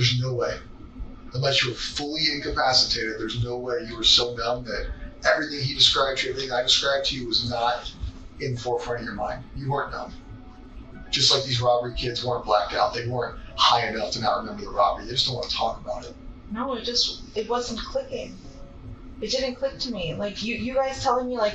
There's no way. Unless you were fully incapacitated, there's no way you were so numb that everything he described to you, everything I described to you was not in the forefront of your mind. You weren't numb. Just like these robbery kids weren't blacked out. They weren't high enough to not remember the robbery. They just don't want to talk about it. No, it wasn't clicking. It didn't click to me. Like you guys telling me like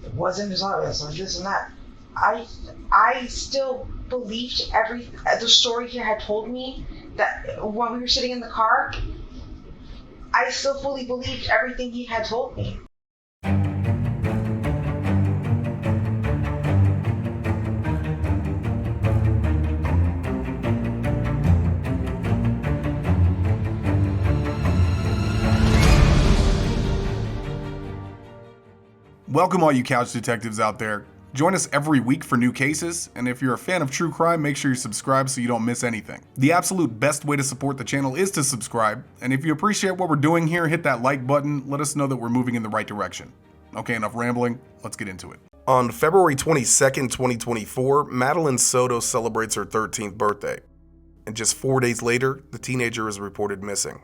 it wasn't as obvious or this and that. I still believed the story he had told me, that when we were sitting in the car, I still fully believed everything he had told me. Welcome all you couch detectives out there. Join us every week for new cases, and if you're a fan of true crime, make sure you subscribe so you don't miss anything. The absolute best way to support the channel is to subscribe, and if you appreciate what we're doing here, hit that like button, let us know that we're moving in the right direction. Okay, enough rambling, let's get into it. On February 22nd, 2024, Madeline Soto celebrates her 13th birthday, and just 4 days later, the teenager is reported missing.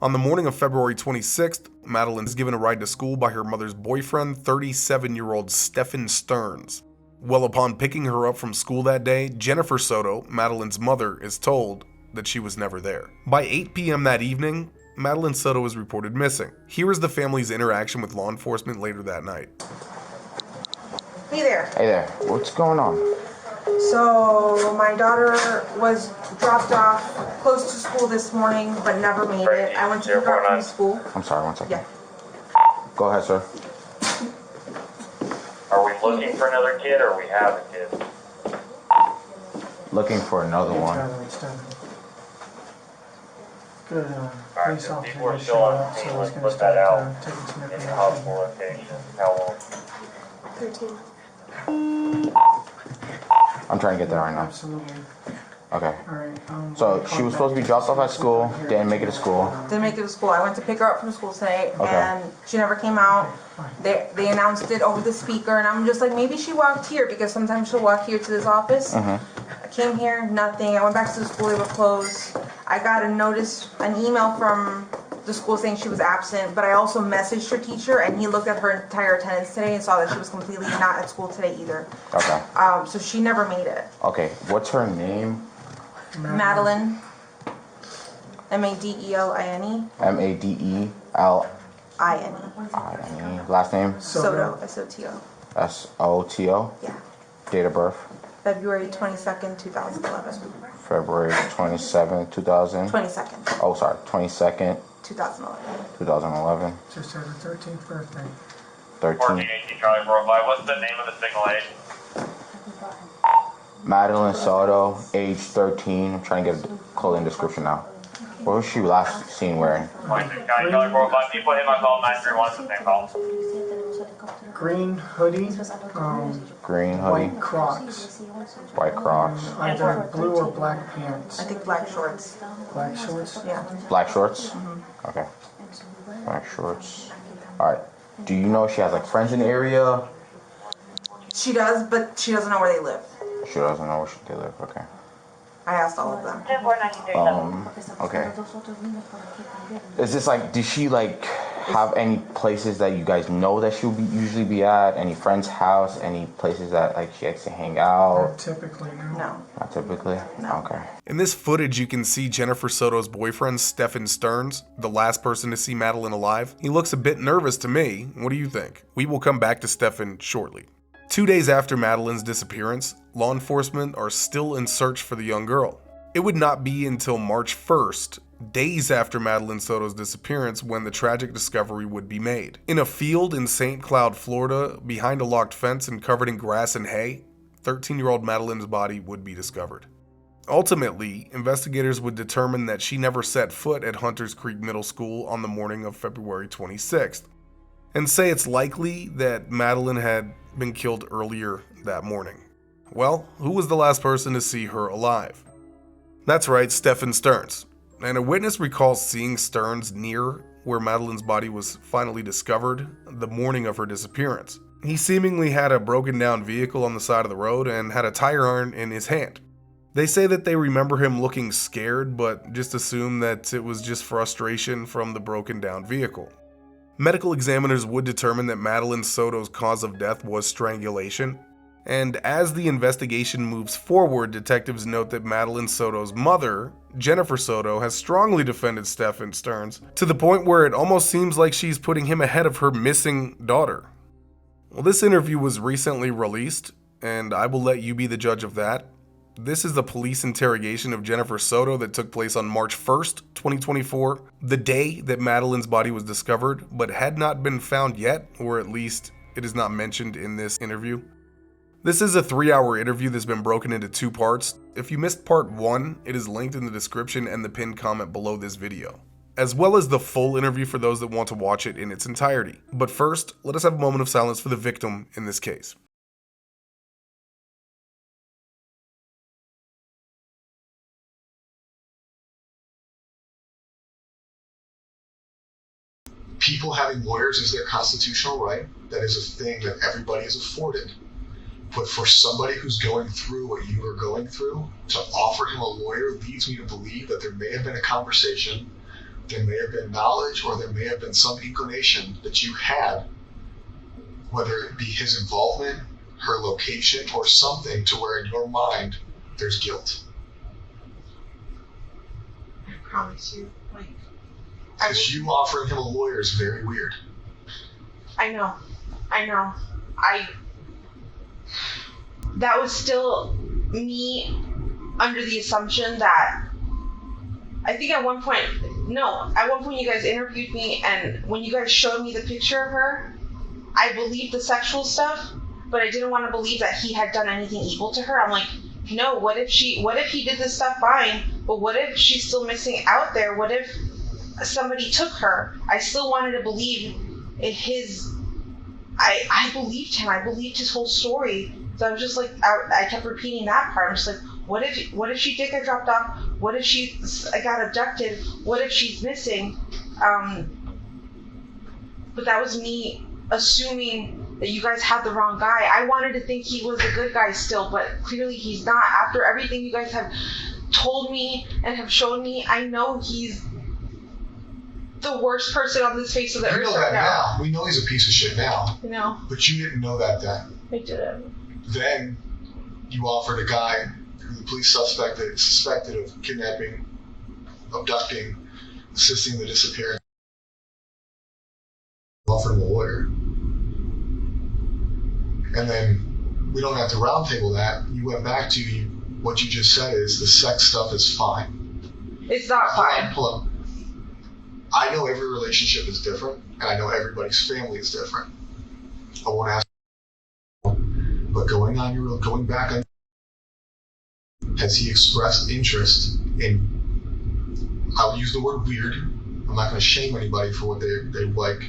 On the morning of February 26th, Madeline is given a ride to school by her mother's boyfriend, 37-year-old Stephan Stearns. Well, upon picking her up from school that day, Jennifer Soto, Madeline's mother, is told that she was never there. By 8 p.m. that evening, Madeline Soto is reported missing. Here is the family's interaction with law enforcement later that night. Hey there. Hey there. What's going on? So my daughter was dropped off close to school this morning, but never made it. I went to pick her up from school. I'm sorry, one second. Yeah. Go ahead, sir. Are we looking for another kid or we have a kid? Looking for another one. Good. Alright, so people are still on the scene. Let's put that out in the possible location. How long? 13. I'm trying to get there right now. Absolutely. Okay. Alright. So she was supposed to be dropped off at school, didn't make it to school. Didn't make it to school. I went to pick her up from school today, Okay. and she never came out. They announced it over the speaker, and I'm just like, maybe she walked here, because sometimes she'll walk here to this office. I came here, nothing. I went back to the school, they were closed. I got an email from the school saying she was absent, but I also messaged her teacher, and he looked at her entire attendance today and saw that she was completely not at school today either. Okay. So she never made it. Okay. What's her name? Madeline. Madeline. Madeline. Last name? Soto. Soto. Soto. Yeah. Date of birth? February 22nd, 2011. February 27, 2000. 22nd, Oh, sorry. 22nd, 2011. 2011. Just had her 13th birthday. 13. 1418 Charlie 405. What's the name of the signal aid? Madeline Soto, age 13. I'm trying to get a clothing description now. What was she last seen wearing? 26 County Charlie 405. People hit my call 931. It's the same call. Green hoodie. Green hoodie. White Crocs. White Crocs. Either blue or black pants. I think black shorts. Black shorts. Yeah. Black shorts? Okay. Black shorts. Alright. Do you know if she has like friends in the area? She does, but she doesn't know where they live. She doesn't know where they live. Okay. I asked all of them. Okay. Is this like, does she like have any places that you guys know that she'll usually be at? Any friend's house? Any places that like she likes to hang out? Not typically, no. No. Not typically? No. Okay. In this footage, you can see Jennifer Soto's boyfriend, Stephan Stearns, the last person to see Madeline alive. He looks a bit nervous to me. What do you think? We will come back to Stephan shortly. 2 days after Madeline's disappearance, law enforcement are still in search for the young girl. It would not be until March 1st, days after Madeline Soto's disappearance, when the tragic discovery would be made. In a field in St. Cloud, Florida, behind a locked fence and covered in grass and hay, 13-year-old Madeline's body would be discovered. Ultimately, investigators would determine that she never set foot at Hunters Creek Middle School on the morning of February 26th, and say it's likely that Madeline had been killed earlier that morning. Well, who was the last person to see her alive? That's right, Stephan Stearns. And a witness recalls seeing Stearns near where Madeline's body was finally discovered the morning of her disappearance. He seemingly had a broken down vehicle on the side of the road and had a tire iron in his hand. They say that they remember him looking scared, but just assume that it was just frustration from the broken down vehicle. Medical examiners would determine that Madeline Soto's cause of death was strangulation, and as the investigation moves forward, detectives note that Madeline Soto's mother, Jennifer Soto, has strongly defended Stephan Stearns, to the point where it almost seems like she's putting him ahead of her missing daughter. Well, this interview was recently released, and I will let you be the judge of that. This is the police interrogation of Jennifer Soto that took place on March 1st, 2024, the day that Madeline's body was discovered, but had not been found yet, or at least it is not mentioned in this interview. This is a 3-hour interview that's been broken into 2 parts. If you missed part 1, it is linked in the description and the pinned comment below this video, as well as the full interview for those that want to watch it in its entirety. But first, let us have a moment of silence for the victim in this case. People having lawyers is their constitutional right. That is a thing that everybody is afforded. But for somebody who's going through what you are going through, to offer him a lawyer leads me to believe that there may have been a conversation, there may have been knowledge, or there may have been some inclination that you had, whether it be his involvement, her location, or something to where in your mind there's guilt. I promise you, like. Because you offering him a lawyer is very weird. I know. That was still me under the assumption that I think at one point you guys interviewed me, and when you guys showed me the picture of her, I believed the sexual stuff, but I didn't want to believe that he had done anything evil to her. I'm like, no, what if he did this stuff fine, but what if she's still missing out there? What if somebody took her? I still wanted to believe I believed him. I believed his whole story. So I was just like, I kept repeating that part. I'm just like, what if she did get dropped off? What if she got abducted? What if she's missing? But that was me assuming that you guys had the wrong guy. I wanted to think he was a good guy still, but clearly he's not. After everything you guys have told me and have shown me, I know he's the worst person on this face of the earth. We know that now. We know he's a piece of shit now. You know. But you didn't know that then. I didn't. Then you offered a guy who the police suspected of kidnapping, abducting, assisting the disappearance. You offered him a lawyer. And then we don't have to roundtable that. You went back to what you just said is the sex stuff is fine. It's not fine. Hold on. I know every relationship is different, and I know everybody's family is different. I won't ask, but going back on, has he expressed interest in, I'll use the word weird, I'm not going to shame anybody for what they like,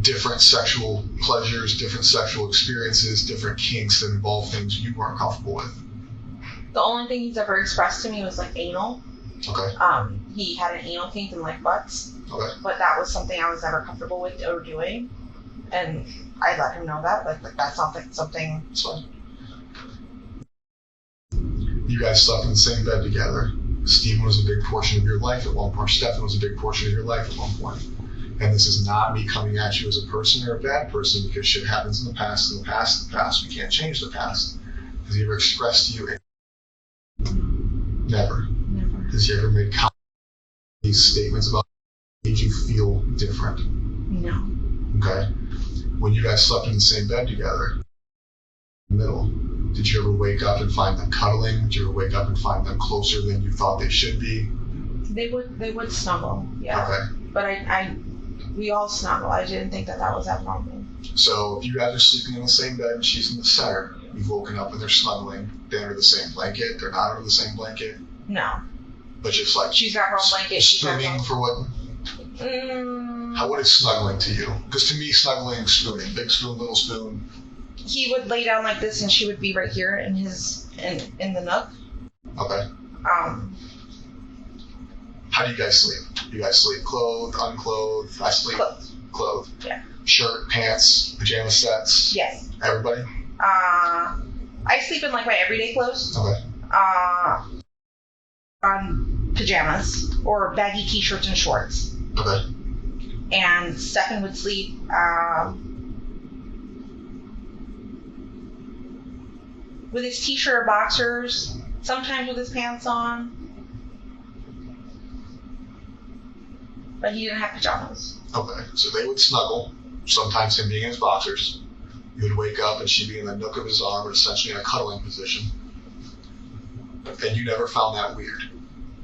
different sexual pleasures, different sexual experiences, different kinks that involve things you weren't comfortable with? The only thing he's ever expressed to me was like anal. Okay. He had an anal kink and like butts. Okay. But that was something I was never comfortable with or doing, and I let him know that. Like that's not something. That's fine. You guys slept in the same bed together. Stephen was a big portion of your life at one point. Stephan was a big portion of your life at one point. And this is not me coming at you as a person or a bad person, because shit happens in the past. In the past. We can't change the past. Has he ever expressed to you? Never. Has he ever made these statements about made you feel different? No. Okay. When you guys slept in the same bed together, in the middle, did you ever wake up and find them cuddling? Did you ever wake up and find them closer than you thought they should be? They would snuggle, yeah. Okay. But we all snuggle. I didn't think that was abnormal. So if you guys are sleeping in the same bed and she's in the center, you've woken up and they're snuggling. They're under the same blanket. They're not under the same blanket. No. But just like she's got her own blanket. Spooning for what? What is snuggling to you? Because to me, snuggling is spooning. Big spoon, little spoon. He would lay down like this, and she would be right here in the nook. Okay. How do you guys sleep? Do you guys sleep clothed, unclothed? I sleep clothed. Yeah. Shirt, pants, pajama sets. Yes. Everybody. I sleep in like my everyday clothes. Okay. on pajamas or baggy t-shirts and shorts. Okay. And Stephan would sleep with his t-shirt or boxers, sometimes with his pants on. But he didn't have pajamas. Okay. So they would snuggle, sometimes him being in his boxers. You would wake up and she'd be in the nook of his arm, essentially in a cuddling position. And you never found that weird.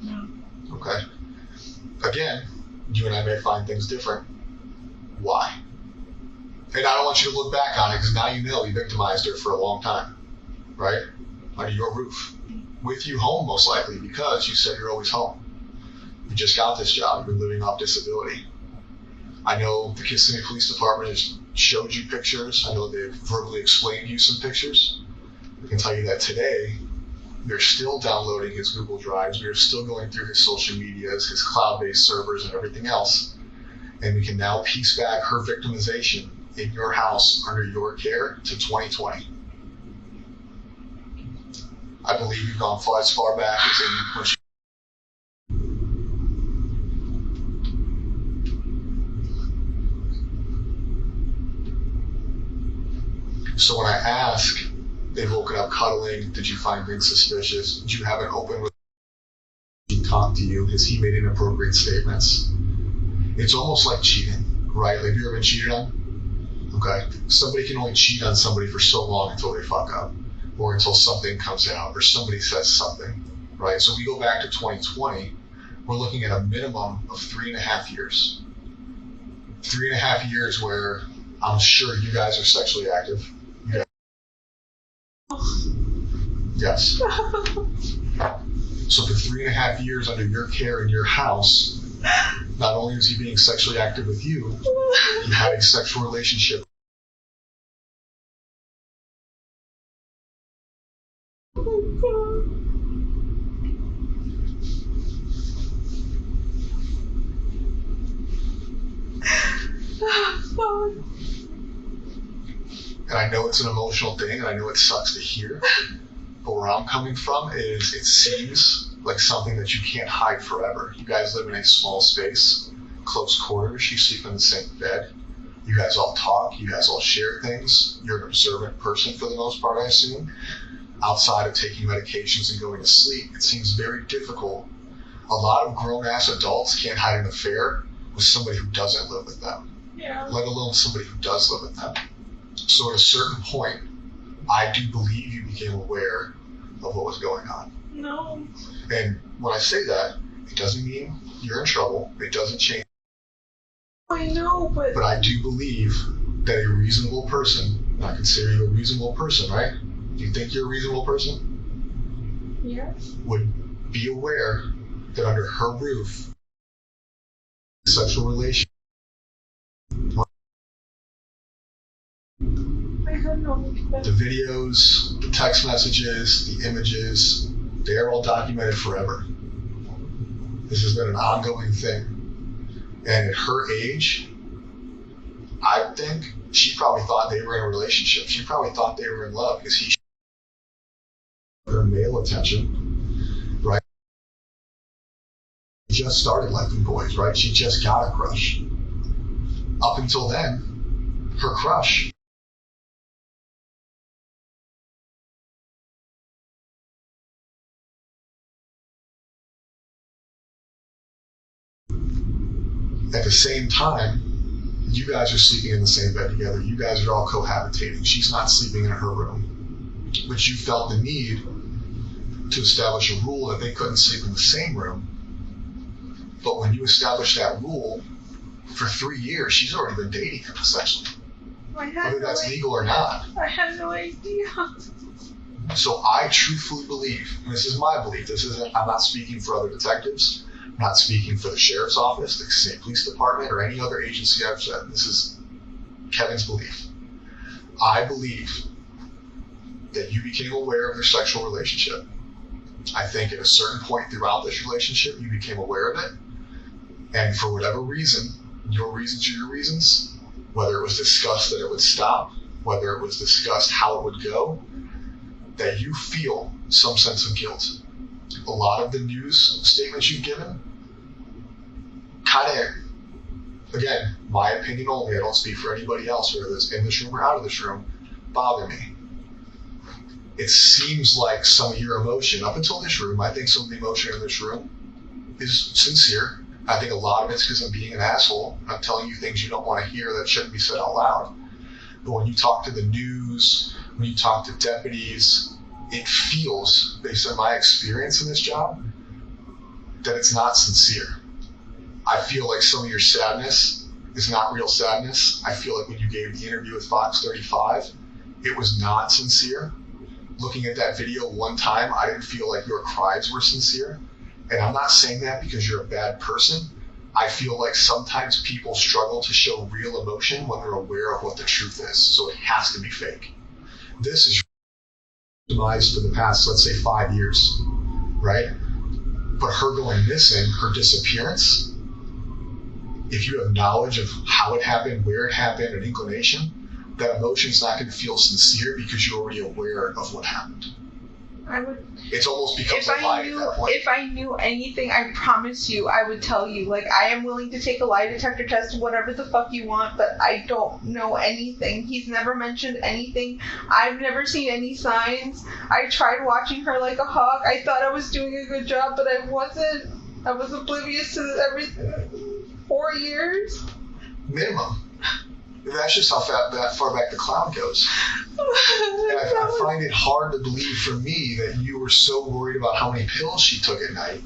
No. Okay. Again, you and I may find things different. Why? And I don't want you to look back on it because now you know you victimized her for a long time, right? Under your roof. With you home, most likely, because you said you're always home. You just got this job. You've been living off disability. I know the Kissimmee Police Department has showed you pictures. I know they've verbally explained to you some pictures. I can tell you that today, they're still downloading his Google Drives. We are still going through his social medias, his cloud-based servers, and everything else. And we can now piece back her victimization in your house under your care to 2020. I believe you've gone as far back as in when she. So when I ask, they've woken up cuddling, did you find things suspicious? Did you have an open relationship? He talked to you? Has he made inappropriate statements? It's almost like cheating, right? Like, have you ever been cheated on? Okay. Somebody can only cheat on somebody for so long until they fuck up, or until something comes out, or somebody says something, right? So we go back to 2020, we're looking at a minimum of 3.5 years. 3.5 years where I'm sure you guys are sexually active. Yes. So for 3.5 years under your care in your house, not only was he being sexually active with you, he had a sexual relationship. And I know it's an emotional thing, and I know it sucks to hear, but where I'm coming from is it seems like something that you can't hide forever. You guys live in a small space, close quarters, you sleep in the same bed, you guys all talk, you guys all share things, you're an observant person for the most part, I assume. Outside of taking medications and going to sleep, it seems very difficult. A lot of grown-ass adults can't hide an affair with somebody who doesn't live with them, let alone somebody who does live with them. So at a certain point, I do believe you became aware of what was going on. No. And when I say that, it doesn't mean you're in trouble. It doesn't change. I know, but But I do believe that a reasonable person, and I consider you a reasonable person, right? Do you think you're a reasonable person? yes. Would be aware that under her roof, sexual relation. I had no The videos, the text messages, the images, they're all documented forever. This has been an ongoing thing. And at her age, I think she probably thought they were in a relationship. She probably thought they were in love because he her male attention, right? She just started liking boys, right? She just got a crush. Up until then, her crush at the same time, you guys are sleeping in the same bed together. You guys are all cohabitating. She's not sleeping in her room. But you felt the need to establish a rule that they couldn't sleep in the same room. But when you establish that rule, for 3 years, she's already been dating him, essentially. Whether that's legal or not. I had no idea. So I truthfully believe, and this is my belief, I'm not speaking for other detectives, I'm not speaking for the sheriff's office, the state police department, or any other agency I've said. This is Kevin's belief. I believe that you became aware of their sexual relationship. I think at a certain point throughout this relationship, you became aware of it. And for whatever reason, your reasons are your reasons, whether it was discussed that it would stop, whether it was discussed how it would go, that you feel some sense of guilt. a lot of the news statements you've given kind of, again, my opinion only, I don't speak for anybody else, whether it's in this room or out of this room, bother me. It seems like some of your emotion, up until this room, I think some of the emotion in this room is sincere. I think a lot of it's because I'm being an asshole. I'm telling you things you don't want to hear that shouldn't be said out loud. But when you talk to the news, when you talk to deputies, it feels, based on my experience in this job, that it's not sincere. I feel like some of your sadness is not real sadness. I feel like when you gave the interview with Fox 35, it was not sincere. Looking at that video one time, I didn't feel like your cries were sincere. And I'm not saying that because you're a bad person. I feel like sometimes people struggle to show real emotion when they're aware of what the truth is. So it has to be fake. This is demise for the past, let's say, 5 years, right? But her going missing, her disappearance, if you have knowledge of how it happened, where it happened, an inclination, that emotion's not going to feel sincere because you're already aware of what happened. It's almost becomes a lie at that point. If I knew anything, I promise you, I would tell you. Like, I am willing to take a lie detector test, whatever the fuck you want, but I don't know anything. He's never mentioned anything. I've never seen any signs. I tried watching her like a hawk. I thought I was doing a good job, but I wasn't. I was oblivious to everything. 4 years? Minimum. That's just how that far back the cloud goes. And I find it hard to believe for me that you were so worried about how many pills she took at night,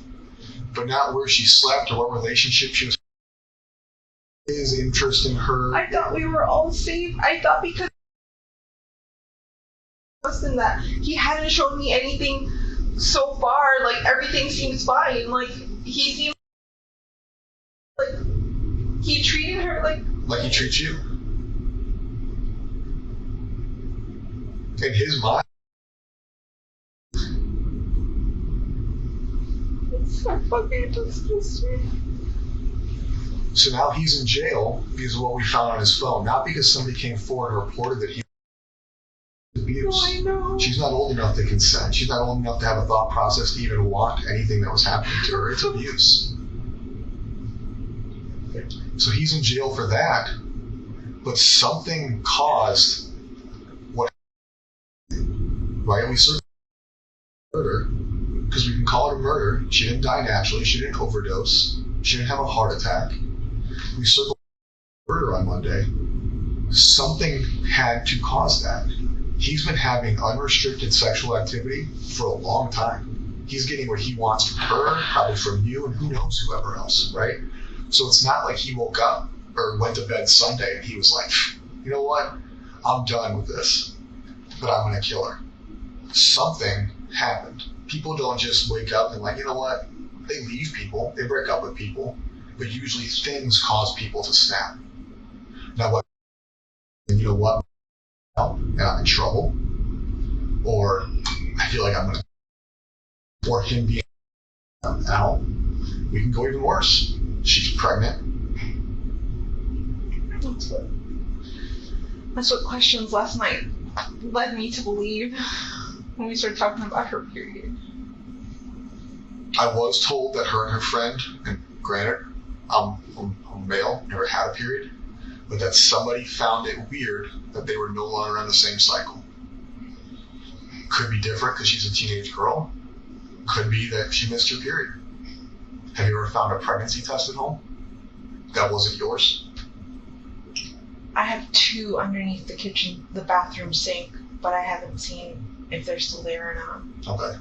but not where she slept or what relationship she was. His interest in her. I thought we were all safe. I thought because in that he hadn't shown me anything so far. Like, everything seems fine. Like, he seemed like he treated her like he treats you. In his mind. It's so fucking disgusting. So now he's in jail because of what we found on his phone, not because somebody came forward and reported that he was abused. Oh, I know. She's not old enough to consent. She's not old enough to have a thought process to even want anything that was happening to her. It's abuse. So he's in jail for that, but something caused what happened, right? We searched murder because we can call it a murder. She didn't die naturally. She didn't overdose. She didn't have a heart attack. We circled murder on Monday. Something had to cause that. He's been having unrestricted sexual activity for a long time. He's getting what he wants from her, probably from you, and who knows, whoever else, right? So it's not like he woke up or went to bed Sunday and he was like, you know what? I'm done with this, but I'm going to kill her. Something happened. People don't just wake up and like, you know what? They leave people. They break up with people. But usually things cause people to snap. Now, what? And you know what? And I'm in trouble. Or I feel like I'm going to... Or him being out. We can go even worse. She's pregnant. That's what questions last night led me to believe when we started talking about her period. I was told that her and her friend, and granted, I'm male, never had a period, but that somebody found it weird that they were no longer on the same cycle. Could be different because she's a teenage girl. Could be that she missed her period. Have you ever found a pregnancy test at home that wasn't yours? I have 2 underneath the bathroom sink, but I haven't seen if they're still there or not. Okay.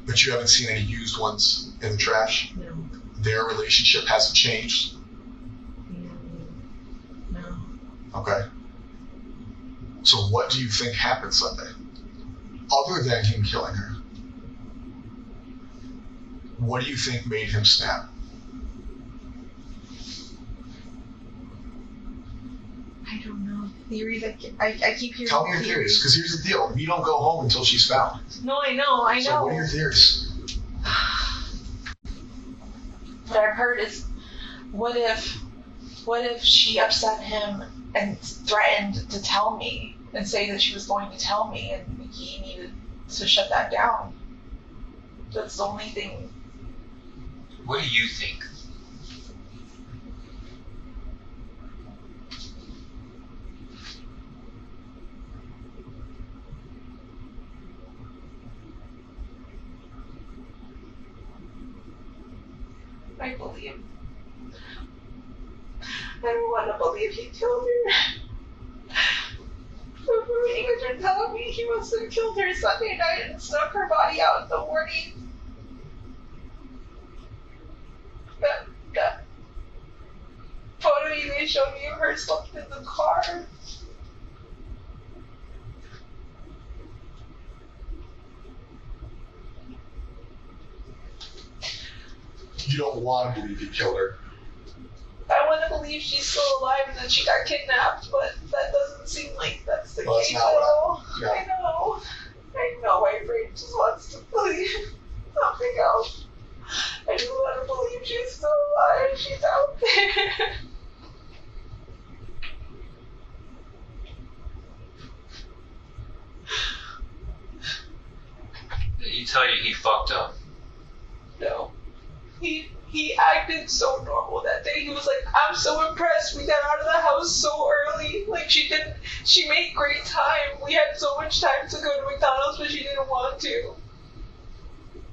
But you haven't seen any used ones in the trash? No. Their relationship hasn't changed? No. Okay. So what do you think happened Sunday? Other than him killing her. What do you think made him snap? I don't know. Theories, I keep hearing. Tell me your theories, because here's the deal. You don't go home until she's found. No, I know. So what are your theories? What I've heard is, what if she upset him and threatened to tell me and say that she was going to tell me and he needed to shut that down? That's the only thing. What do you think? I believe. I don't want to believe he killed her. But from what you guys are telling me, he must have killed her Sunday night and snuck her body out in the morning. That photo you guys showed me of her slept in the car. You don't want to believe he killed her. I want to believe she's still alive and that she got kidnapped, but that doesn't seem like that's the Well, that's case not at what all. yeah. I know, my brain just wants to believe something else. I just want to believe she's still alive, she's out there. Did he tell you he fucked up? No. He acted so normal that day. He was like, I'm so impressed. We got out of the house so early. Like, she made great time. We had so much time to go to McDonald's, but she didn't want to.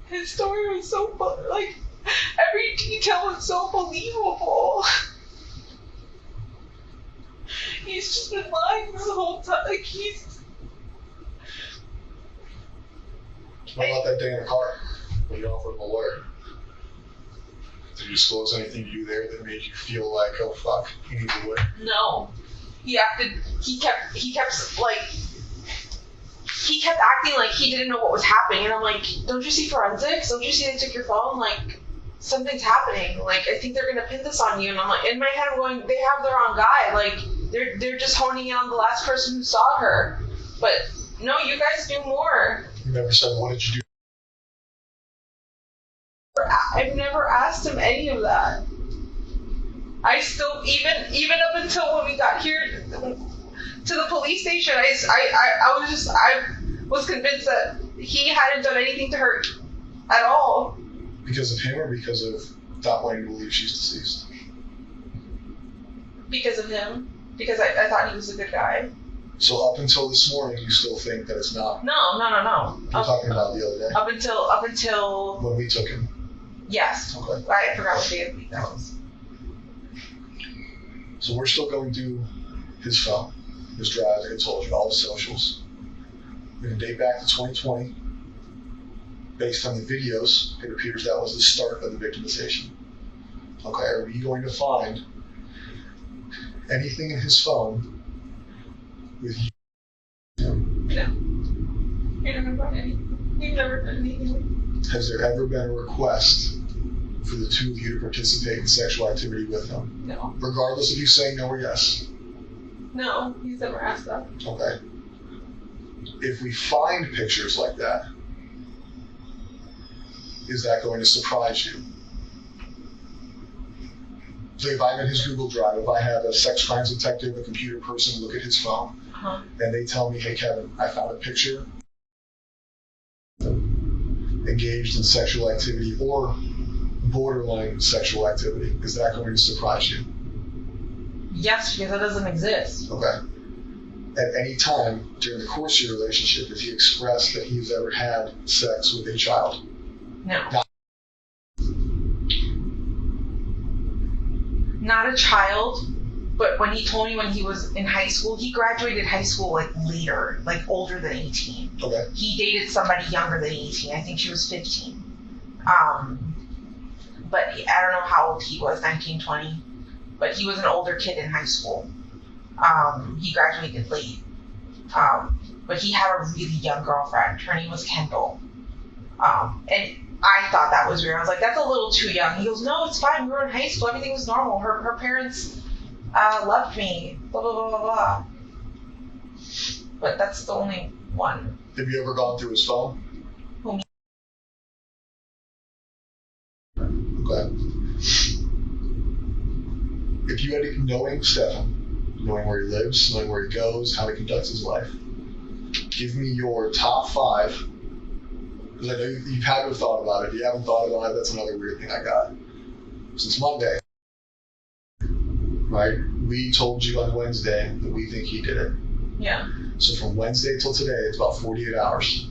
His story was so fun. Like, every detail was so believable. He's just been lying this whole time. Like, What about that day in the car when you offered him a lawyer? Did you disclose anything to you there that made you feel like, oh fuck, he needs a lawyer? No. He kept acting like he didn't know what was happening, and I'm like, don't you see forensics? Don't you see they took your phone? Like, something's happening. Like, I think they're gonna pin this on you. And I'm like, in my head, I'm going, they have the wrong guy. Like, they're just honing in on the last person who saw her. But no, you guys do more. You never said, what did you do? I've never asked him any of that. I still, even up until when we got here to the police station, I was convinced that he hadn't done anything to her at all. Because of him or because of not wanting to believe she's deceased? Because of him. Because I thought he was a good guy. So up until this morning, you still think that it's not? No. You're talking about the other day? Up until When we took him? yes. Okay. I forgot what day of the week that was. So we're still going through his phone, his drive, like I told you, all the socials. We can date back to 2020. Based on the videos, it appears that was the start of the victimization. Okay, are we going to find anything in his phone with you? No. You're never done anything. You've never done anything. Has there ever been a request for the two of you to participate in sexual activity with him? No. Regardless of you saying no or yes. No, he's never asked that. Okay. If we find pictures like that, is that going to surprise you? So if I'm in his Google Drive, if I have a sex crimes detective, a computer person look at his phone, and they tell me, hey Kevin, I found a picture engaged in sexual activity or borderline sexual activity, is that going to surprise you? Yes, because that doesn't exist. Okay. At any time during the course of your relationship, has he expressed that he's ever had sex with a child? No. Not a child, but when he told me when he was in high school, he graduated high school like later, like older than 18. Okay. He dated somebody younger than 18. I think she was 15. But I don't know how old he was, 19, 20. But he was an older kid in high school. He graduated late. But he had a really young girlfriend. Her name was Kendall. And I thought that was weird. I was like, that's a little too young. He goes, no, it's fine. We were in high school. Everything was normal. Her parents loved me. Blah, blah, blah, blah, blah. But that's the only one. Have you ever gone through his phone? Whom? Okay. If you had knowing Stephan, knowing where he lives, knowing where he goes, how he conducts his life, give me your top 5 Because I know you've had to have thought about it. If you haven't thought about it, that's another weird thing I got. Since Monday, right? We told you on Wednesday that we think he did it. Yeah. So from Wednesday till today, it's about 48 hours.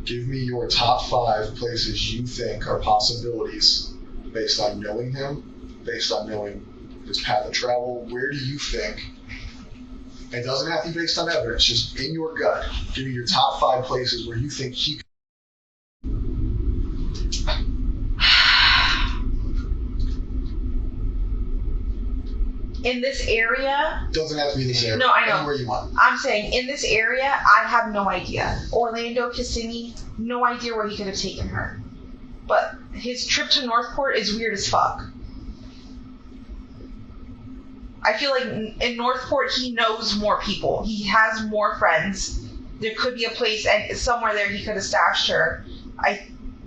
Give me your top 5 places you think are possibilities based on knowing him, based on knowing his path of travel. Where do you think? It doesn't have to be based on evidence, just in your gut. Give me your top 5 places where you think he. In this area, Doesn't have to be this area. No, I know. Anywhere you want. I'm saying in this area, I have no idea. Orlando, Kissimmee, no idea where he could have taken her. But his trip to Northport is weird as fuck. I feel like in Northport, he knows more people. He has more friends. There could be a place and somewhere there he could have stashed her.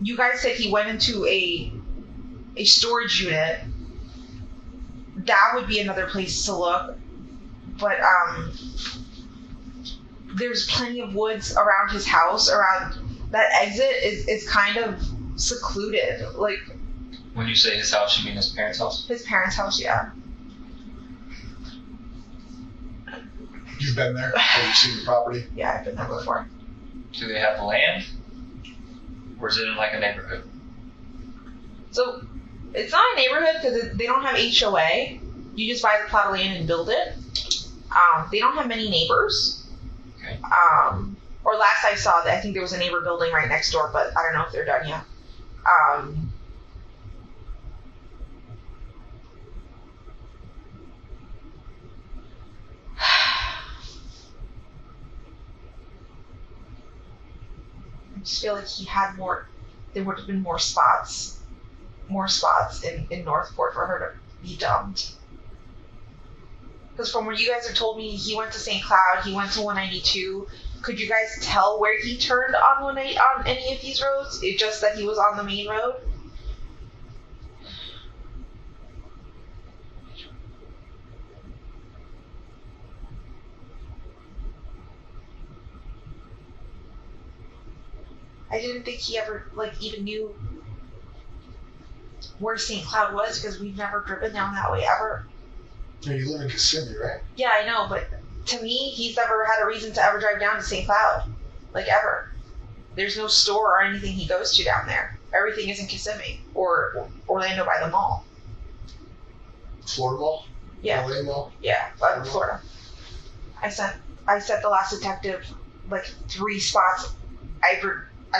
You guys said he went into a storage unit. That would be another place to look. But there's plenty of woods around his house. Around that exit is kind of secluded. Like, When you say his house, you mean his parents' house? his parents' house, yeah. You've been there? Have you seen the property? Yeah, I've been there before. Do they have land? Or is it in like a neighborhood? So it's not a neighborhood because they don't have HOA. You just buy the plot of land and build it. They don't have many neighbors. Okay. Or last I saw, I think there was a neighbor building right next door, but I don't know if they're done yet. I just feel like he had more. There would have been more spots in Northport for her to be dumped. Because from what you guys have told me, he went to St. Cloud, he went to 192. Could you guys tell where he turned on any of these roads? It's just that he was on the main road. I didn't think he ever even knew where St. Cloud was because we've never driven down that way ever. Yeah, you live in Kissimmee, right? Yeah, I know, but to me, he's never had a reason to ever drive down to St. Cloud, ever. There's no store or anything he goes to down there. Everything is in Kissimmee or Orlando by the mall. Florida Mall? Yeah, LA Mall? yeah, Florida. I sent the last detective 3 spots. I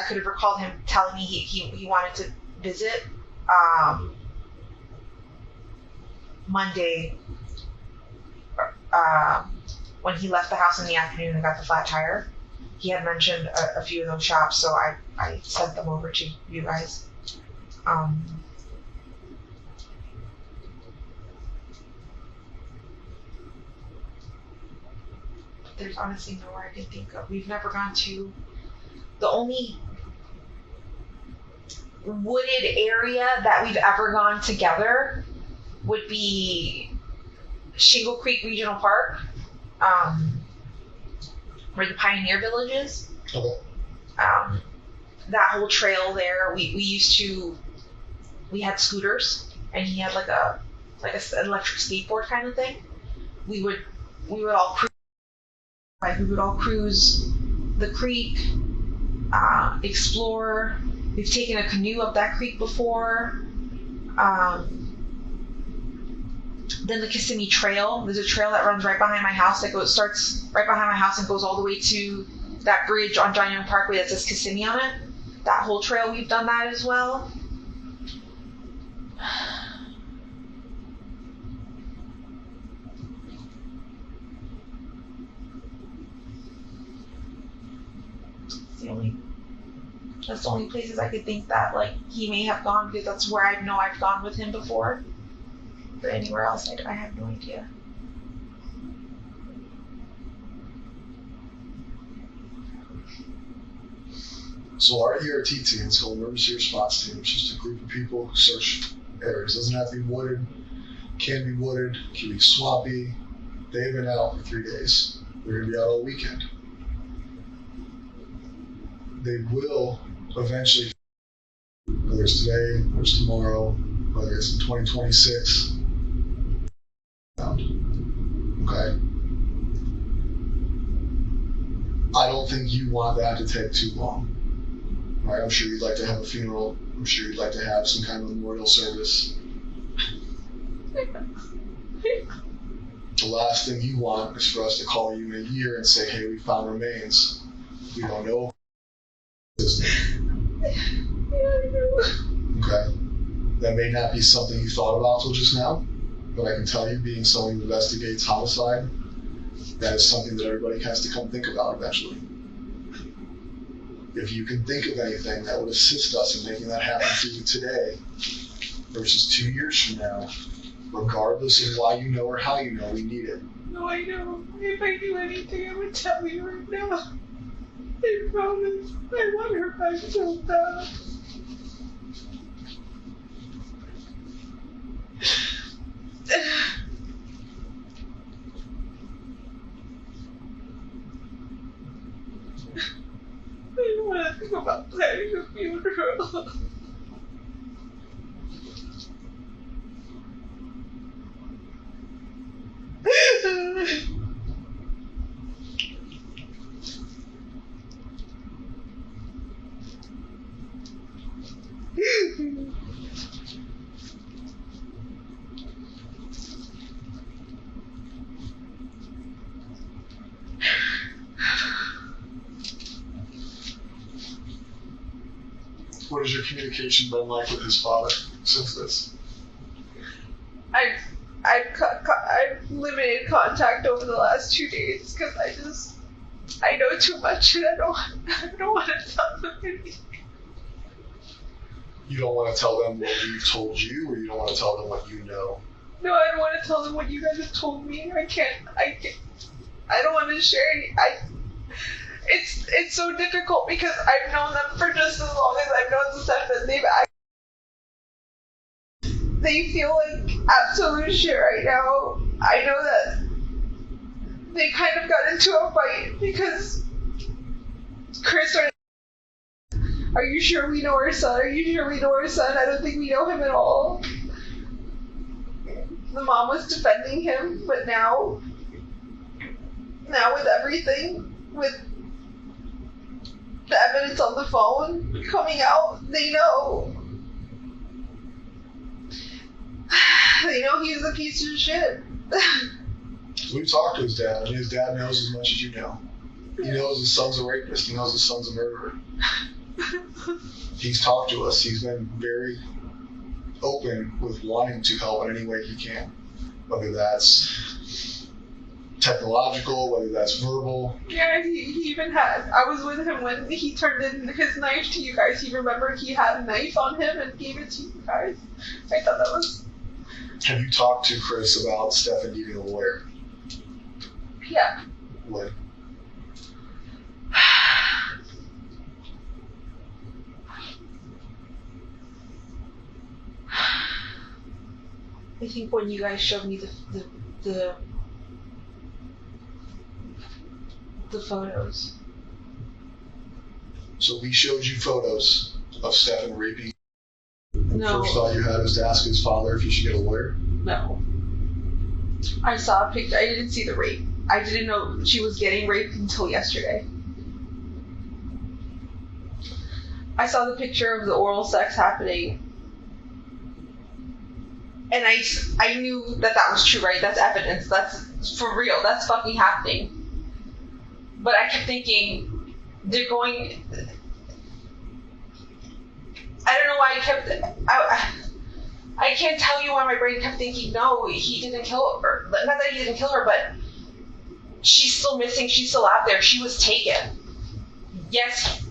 could have recalled him telling me he wanted to visit. Monday, when he left the house in the afternoon and got the flat tire, he had mentioned a few of those shops, so I sent them over to you guys. There's honestly nowhere I can think of. We've never gone to the only wooded area that we've ever gone together would be Shingle Creek Regional Park, where the Pioneer Village is. Okay. That whole trail there, we had scooters, and he had an electric skateboard kind of thing. We would all cruise the creek, explore. We've taken a canoe up that creek before. Then the Kissimmee Trail. There's a trail that runs right behind my house starts right behind my house and goes all the way to that bridge on John Young Parkway that says Kissimmee on it. That whole trail, we've done that as well. That's the only places I could think that he may have gone, because that's where I know I've gone with him before. But anywhere else, I have no idea. So our ERT team, it's called Emergency Response Team. It's just a group of people who search areas. It doesn't have to be wooded. Can be wooded. Can be swampy. They've been out for 3 days. They're going to be out all weekend. They will eventually, whether it's today, whether it's tomorrow, whether it's in 2026, okay? I don't think you want that to take too long. Right? I'm sure you'd like to have a funeral. I'm sure you'd like to have some kind of memorial service. The last thing you want is for us to call you in a year and say, hey, we found remains. We don't know. Okay. That may not be something you thought about till just now, but I can tell you, being someone who investigates homicide, that is something that everybody has to come think about eventually. If you can think of anything that would assist us in making that happen for you today versus 2 years from now, regardless of why you know or how you know, we need it. No, I know. If I knew anything, I would tell you right now. I promise. I want her back so bad. I don't want to think about planning a funeral. What has your communication been like with his father since this? I've limited contact over the last 2 days because I know too much and I don't want to tell them anything. You don't want to tell them what we've told you, or you don't want to tell them what you know? No, I don't want to tell them what you guys have told me. I don't want to share any. It's so difficult because I've known them for just as long as I've known Stephan. They feel like absolute shit right now. I know that they kind of got into a fight because Chris started, are you sure we know our son? Are you sure we know our son? I don't think we know him at all. The mom was defending him, but now with everything, with the evidence on the phone coming out, they know. They know he's a piece of shit. We've talked to his dad, and his dad knows as much as you know. He knows his son's a rapist. He knows his son's a murderer. He's talked to us. He's been very open with wanting to help in any way he can. Whether that's technological, whether that's verbal. Yeah, he even had, I was with him when he turned in his knife to you guys. He remembered he had a knife on him and gave it to you guys. I thought that was... Have you talked to Chris about Stephan needing a lawyer? Yeah. When? I think when you guys showed me the photos. So we showed you photos of Stephan raping. No. First thought you had was to ask his father if he should get a lawyer? No. I saw a picture. I didn't see the rape. I didn't know she was getting raped until yesterday. I saw the picture of the oral sex happening. And I knew that was true, right? That's evidence. That's for real. That's fucking happening. But I kept thinking, they're going... I don't know why I can't tell you why my brain kept thinking, no, he didn't kill her. Not that he didn't kill her, but she's still missing. She's still out there. She was taken. Yes,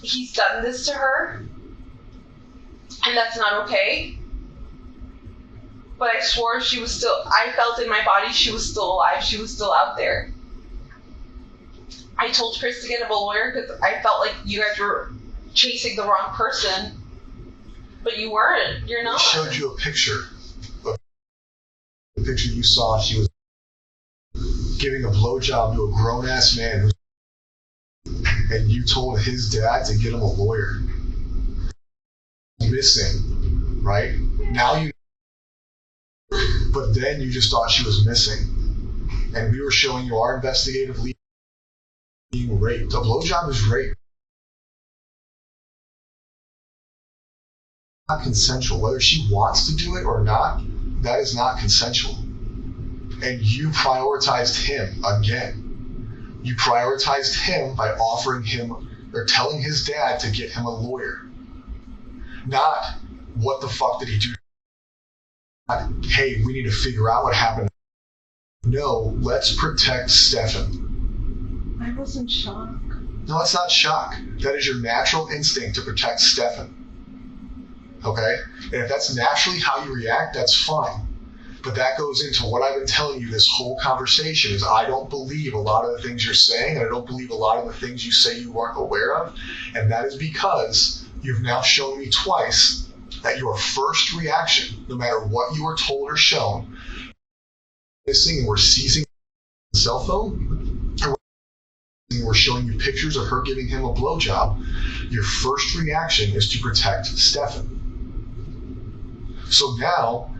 he's done this to her, and that's not okay. But I swore I felt in my body she was still alive. She was still out there. I told Chris to get him a lawyer because I felt like you guys were chasing the wrong person. But you weren't. You're not. I showed you a picture. The picture you saw, she was giving a blowjob to a grown-ass man and you told his dad to get him a lawyer. Missing, right? Now you, but then you just thought she was missing. And we were showing you our investigative lead being raped. A blowjob is rape. Not consensual. Whether she wants to do it or not, that is not consensual. And you prioritized him again. You prioritized him by offering him or telling his dad to get him a lawyer. Not what the fuck did he do? Not, hey, we need to figure out what happened. No, let's protect Stephan. I was in shock. No, that's not shock. That is your natural instinct to protect Stephan. Okay? And if that's naturally how you react, that's fine. But that goes into what I've been telling you this whole conversation is I don't believe a lot of the things you're saying, and I don't believe a lot of the things you say you weren't aware of. And that is because you've now shown me twice that your first reaction, no matter what you were told or shown, missing and we're seizing the cell phone, or we're showing you pictures of her giving him a blowjob, your first reaction is to protect Stephan. So now,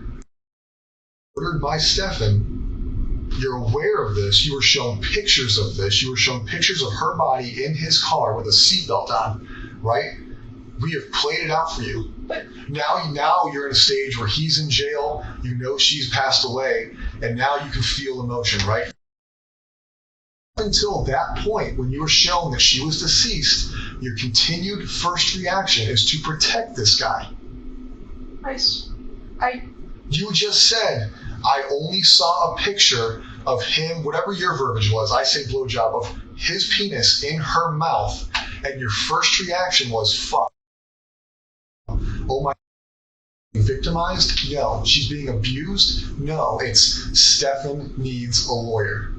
ordered by Stephan, you're aware of this, you were shown pictures of this, you were shown pictures of her body in his car with a seatbelt on, right? We have played it out for you. Now you're in a stage where he's in jail, you know she's passed away, and now you can feel emotion, right? Until that point, when you were shown that she was deceased, your continued first reaction is to protect this guy. You just said, I only saw a picture of him, whatever your verbiage was, I say blowjob, of his penis in her mouth, and your first reaction was, fuck. Oh my, victimized? No. She's being abused? No. It's Stephan needs a lawyer.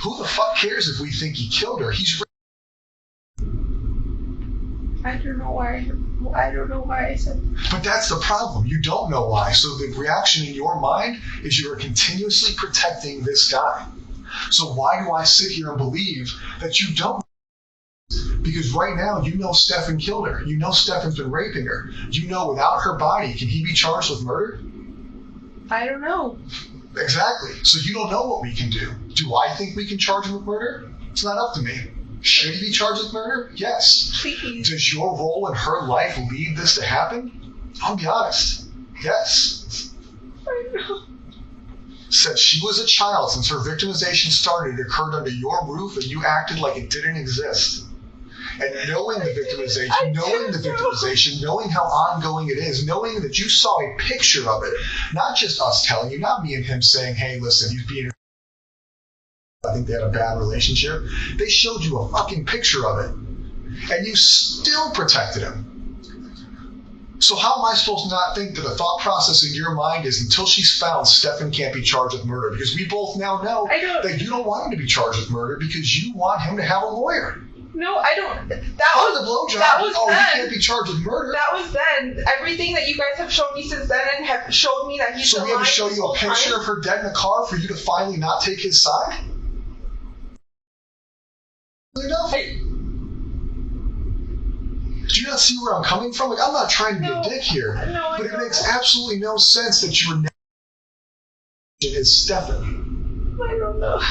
Who the fuck cares if we think he killed her? He's. I don't know why I said. But that's the problem. You don't know why. So the reaction in your mind is you are continuously protecting this guy. So why do I sit here and believe that you don't? Because right now, you know Stephan killed her. You know Stephan's been raping her. You know without her body, can he be charged with murder? I don't know. Exactly. So you don't know what we can do. Do I think we can charge him with murder? It's not up to me. Should he be charged with murder? Yes. Please. Does your role in her life lead this to happen? I'll be honest. Yes. I know. Since she was a child, since her victimization started, it occurred under your roof and you acted like it didn't exist. And knowing the victimization, knowing how ongoing it is, knowing that you saw a picture of it, not just us telling you, not me and him saying, hey, listen, he's being, I think they had a bad relationship. They showed you a fucking picture of it. And you still protected him. So how am I supposed to not think that the thought process in your mind is until she's found, Stephan can't be charged with murder? Because we both now know that you don't want him to be charged with murder because you want him to have a lawyer. No, I don't. The blowjob. That was then. He can't be charged with murder. That was then. Everything that you guys have shown me since then and have showed me that he's So we had to show you a picture of her dead in a car for you to finally not take his side? Do you not see where I'm coming from? Like, I'm not trying to be a dick here, but it makes absolutely no sense that your name is Stephan. I don't know.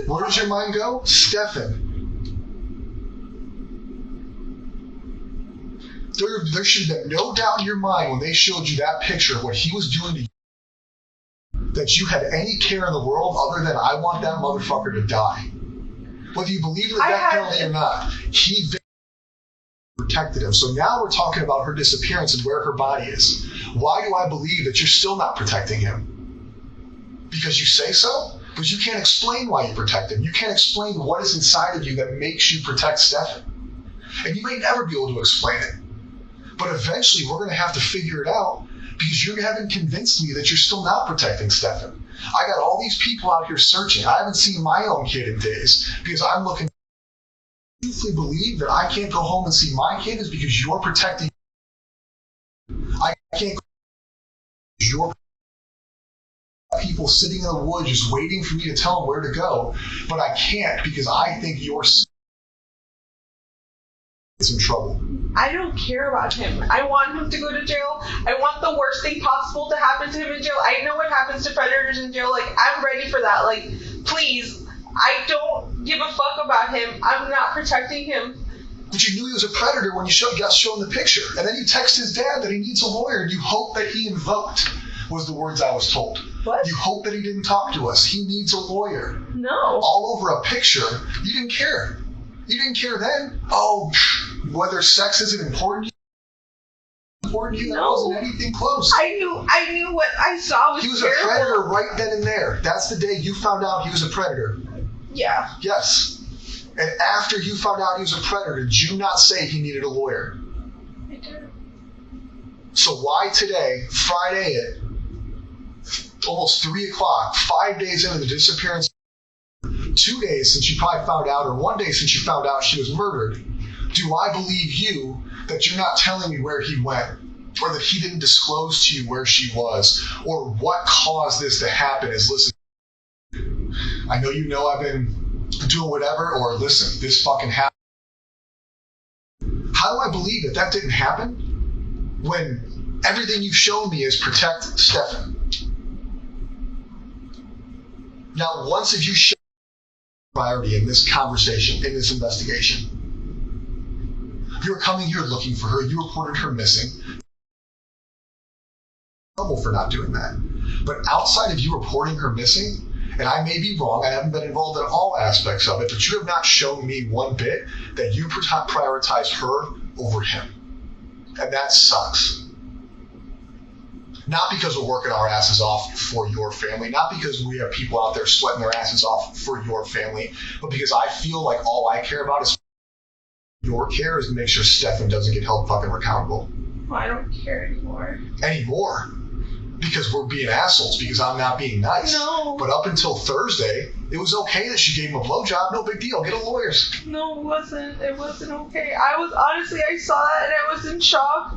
Where does your mind go? Stephan. There should have been no doubt in your mind when they showed you that picture of what he was doing to you that you had any care in the world other than I want that motherfucker to die. Whether you believe in the death penalty or not, he protected him. So now we're talking about her disappearance and where her body is. Why do I believe that you're still not protecting him? Because you say so? Because you can't explain why you protect him. You can't explain what is inside of you that makes you protect Stephan. And you may never be able to explain it. But eventually we're going to have to figure it out because you haven't convinced me that you're still not protecting Stephan. I got all these people out here searching. I haven't seen my own kid in days because I'm looking. You truthfully believe that I can't go home and see my kid is because you're protecting. I can't go. You're people sitting in the woods just waiting for me to tell them where to go, but I can't because I think you're in trouble. I don't care about him. I want him to go to jail. I want the worst thing possible to happen to him in jail. I know what happens to predators in jail. Like, I'm ready for that. Like, please. I don't give a fuck about him. I'm not protecting him. But you knew he was a predator when you got shown the picture. And then you text his dad that he needs a lawyer, and you hope that he invoked, was the words I was told. What? You hope that he didn't talk to us. He needs a lawyer. No. All over a picture. You didn't care. You didn't care then. Oh, whether sex isn't important to you, that wasn't anything close. I knew what I saw was He was terrible. a predator right then and there. That's the day you found out he was a predator. Yeah. Yes. And after you found out he was a predator, did you not say he needed a lawyer? I did. So why today, Friday at almost 3 o'clock, 5 days into the disappearance, 2 days since you probably found out, or 1 day since you found out she was murdered, do I believe you that you're not telling me where he went, or that he didn't disclose to you where she was, or what caused this to happen? Is listen, I know you know I've been doing whatever, or listen, this fucking happened. How do I believe that that didn't happen when everything you've shown me is protect Stephan? Now, once have you shown priority in this conversation, in this investigation? You were coming here looking for her. You reported her missing. Trouble for not doing that. But outside of you reporting her missing, and I may be wrong, I haven't been involved in all aspects of it, but you have not shown me one bit that you prioritize her over him. And that sucks. Not because we're working our asses off for your family, not because we have people out there sweating their asses off for your family, but because I feel like all I care about is your care is to make sure Stephan doesn't get held fucking accountable. Well, I don't care anymore. Anymore. Because we're being assholes, because I'm not being nice. No. But up until Thursday, it was okay that she gave him a blowjob. No big deal. Get a lawyer. No, it wasn't. It wasn't okay. I saw that and I was in shock.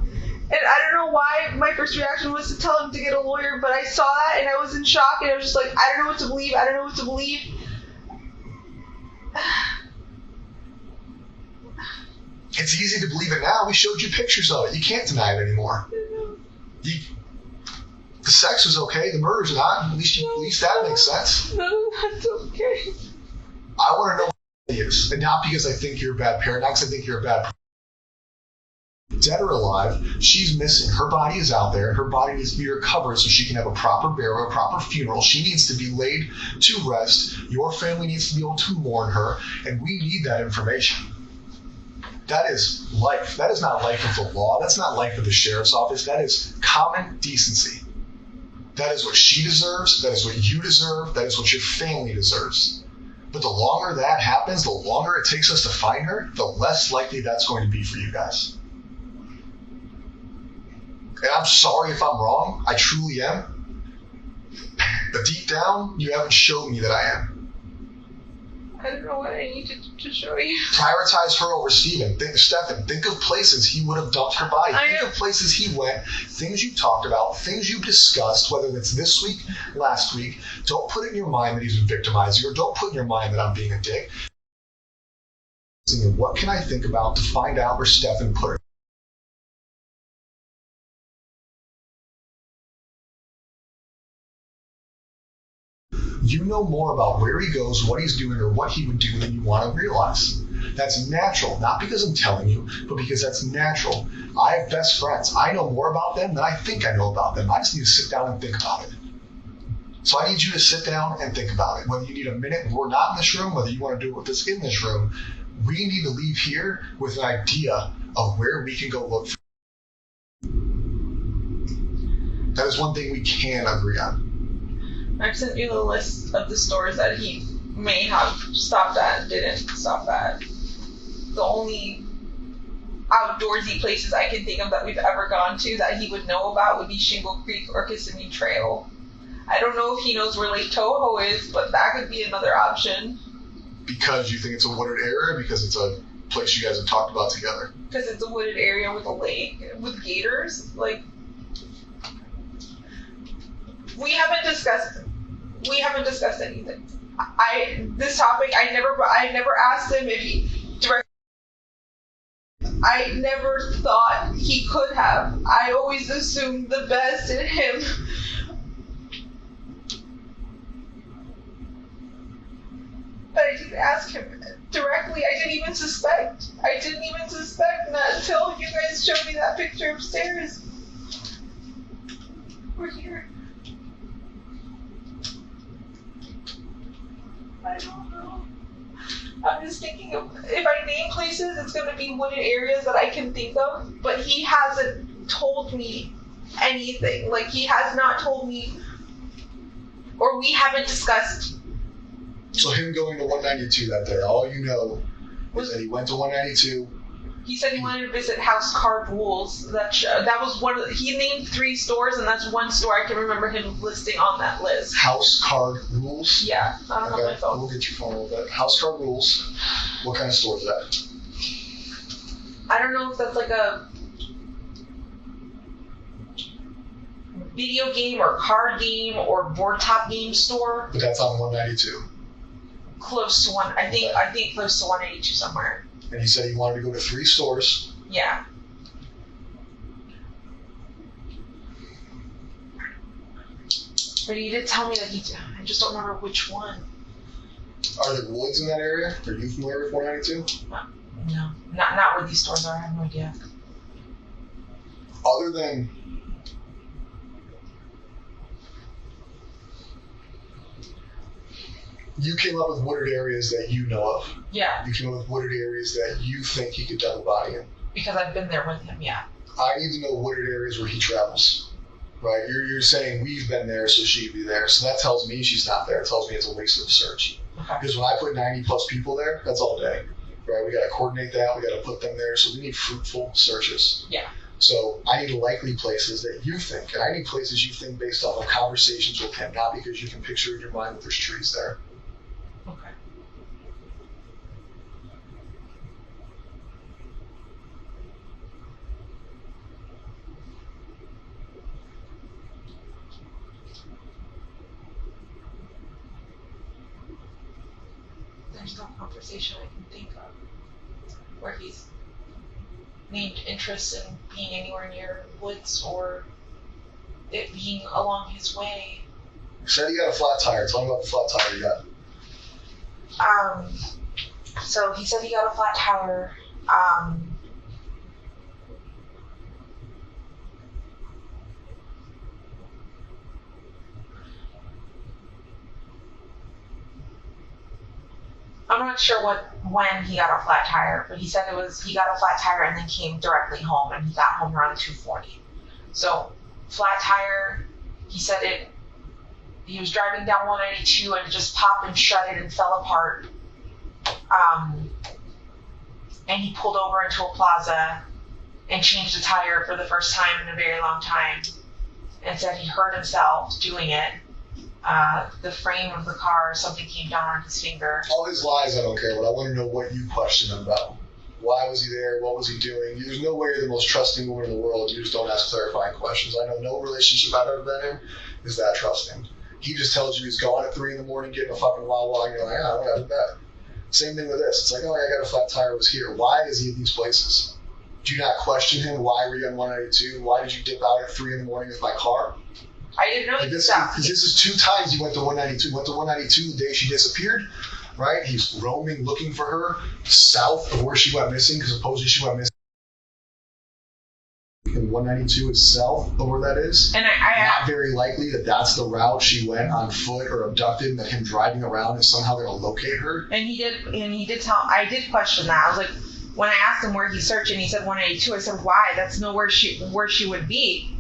And I don't know why my first reaction was to tell him to get a lawyer, but I saw that and I was in shock and I was just like, I don't know what to believe. I don't know what to believe. It's easy to believe it now. We showed you pictures of it. You can't deny it anymore. The sex was okay. The murder's not. At least that makes sense. No, that's okay. I want to know what it is. And not because I think you're a bad parent, not because I think you're a bad person. Dead or alive, she's missing. Her body is out there. Her body needs to be recovered so she can have a proper burial, a proper funeral. She needs to be laid to rest. Your family needs to be able to mourn her. And we need that information. That is life. That is not life of the law. That's not life of the sheriff's office. That is common decency. That is what she deserves. That is what you deserve. That is what your family deserves. But the longer that happens, the longer it takes us to find her, the less likely that's going to be for you guys. And I'm sorry if I'm wrong. I truly am. But deep down, you haven't shown me that I am. I don't know what I need to show you. Prioritize her over Stephan. Think of places he would have dumped her body. Think of places he went, things you talked about, things you discussed, whether it's this week, last week. Don't put it in your mind that he's been victimizing you, or don't put in your mind that I'm being a dick. What can I think about to find out where Stephan put her? You know more about where he goes, what he's doing, or what he would do than you want to realize. That's natural, not because I'm telling you, but because that's natural. I have best friends. I know more about them than I think I know about them. I just need to sit down and think about it. So I need you to sit down and think about it. Whether you need a minute when we're not in this room, whether you want to do it with us in this room, we need to leave here with an idea of where we can go look for. That is one thing we can agree on. I've sent you the list of the stores that he may have stopped at and didn't stop at. The only outdoorsy places I can think of that we've ever gone to that he would know about would be Shingle Creek or Kissimmee Trail. I don't know if he knows where Lake Toho is, but that could be another option. Because you think it's a wooded area? Because it's a place you guys have talked about together? Because it's a wooded area with a lake, with gators. Like, We haven't discussed anything. This topic, I never asked him if he directly. I never thought he could have. I always assumed the best in him. But I didn't ask him directly. I didn't even suspect. Not until you guys showed me that picture upstairs. We're here. I don't know. I'm just thinking of, if I name places, it's going to be wooded areas that I can think of, but he hasn't told me anything. Like, he has not told me, or we haven't discussed. So him going to 192 that day, all you know is that he went to 192. He said he wanted to visit House Card Rules. That was one of he named 3 stores, and that's one store I can remember him listing on that list. House Card Rules? Yeah, I don't know my phone. We'll get your phone a little bit. House Card Rules. What kind of store is that? I don't know if that's like a video game or card game or board top game store. But that's on 192. Close to one, I think close to 182 somewhere. And he said he wanted to go to 3 stores. Yeah. But he did tell me that I just don't remember which one. Are there woods in that area? Are you familiar with 192? No, not where these stores are. I have no idea. Other than you came up with wooded areas that you know of. Yeah. You came up with wooded areas that you think he could double body in. Because I've been there with him, yeah. I need to know wooded areas where he travels. Right? You're saying we've been there, so she'd be there. So that tells me she's not there. It tells me it's a waste of a search. Okay. Because when I put 90 plus people there, that's all day. Right? We got to coordinate that. We got to put them there. So we need fruitful searches. Yeah. So I need likely places that you think, and I need places you think based off of conversations with him, not because you can picture in your mind that there's trees there. Okay. There's no conversation I can think of where he's named interest in being anywhere near woods or it being along his way. You said you got a flat tire. Tell me about the flat tire you got. So he said he got a flat tire. I'm not sure when he got a flat tire, but he said he got a flat tire and then came directly home, and he got home around 2:40. So flat tire, he said he was driving down 192 and it just popped and shredded and fell apart. And he pulled over into a plaza and changed a tire for the first time in a very long time, and said he hurt himself doing it. The frame of the car, something came down on his finger. All his lies, I don't care, but I want to know what you question him about. Why was he there? What was he doing? There's no way you're the most trusting woman in the world. You just don't ask clarifying questions. I know no relationship I've ever been in is that trusting. He just tells you he's gone at 3 a.m, getting a fucking Wawa, and you're like, I don't have that. Same thing with this. It's like, oh, I got a flat tire, was here. Why is he at these places? Do you not question him? Why were you on 192? Why did you dip out at 3 a.m. with my car? I didn't know Like this is 2 times he went to 192. He went to 192 the day she disappeared, right? He's roaming, looking for her south of where she went missing, because supposedly she went missing. And 192 is south of where that is. And I not very likely that that's the route she went on foot or abducted, and that him driving around is somehow going to locate her. And he did tell. I did question that. I was like, when I asked him where he's searching, he said 182. I said, why? That's nowhere where she would be.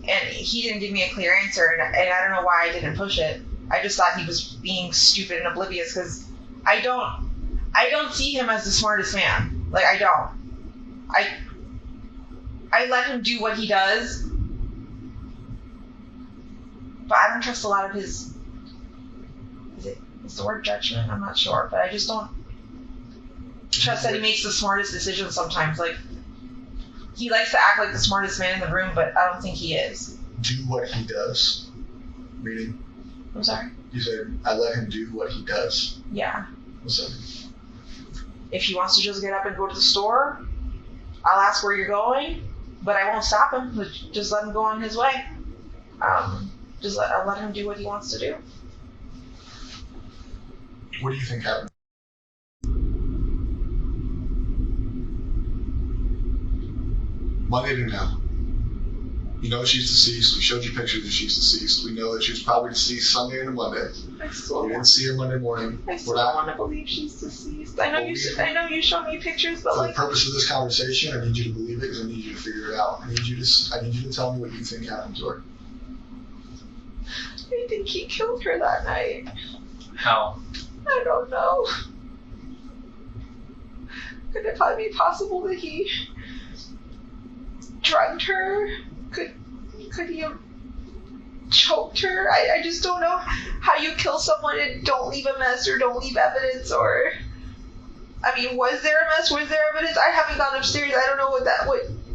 And he didn't give me a clear answer, and I don't know why I didn't push it. I just thought he was being stupid and oblivious, because I don't see him as the smartest man. Like, I don't. I let him do what he does, but I don't trust a lot of his. Is the word judgment? I'm not sure, but I just don't trust that he makes the smartest decisions sometimes. Like, he likes to act like the smartest man in the room, but I don't think he is. Do what he does. Meaning? I'm sorry? You said, I let him do what he does. Yeah. What's that? If he wants to just get up and go to the store, I'll ask where you're going, but I won't stop him. Just let him go on his way. I'll let him do what he wants to do. What do you think happened? Monday to now. You know she's deceased. We showed you pictures that she's deceased. We know that she was probably deceased Sunday into Monday. I still We didn't see her Monday morning. I still don't want to believe she's deceased. I know you showed me pictures, but For like the purpose of this conversation, I need you to believe it because I need you to figure it out. I need you to tell me what you think happened to her. I think he killed her that night. How? I don't know. Could it probably be possible that he drugged her? Could he have choked her? I just don't know how you kill someone and don't leave a mess or don't leave evidence or... I mean, was there a mess? Was there evidence? I haven't gone upstairs. I don't know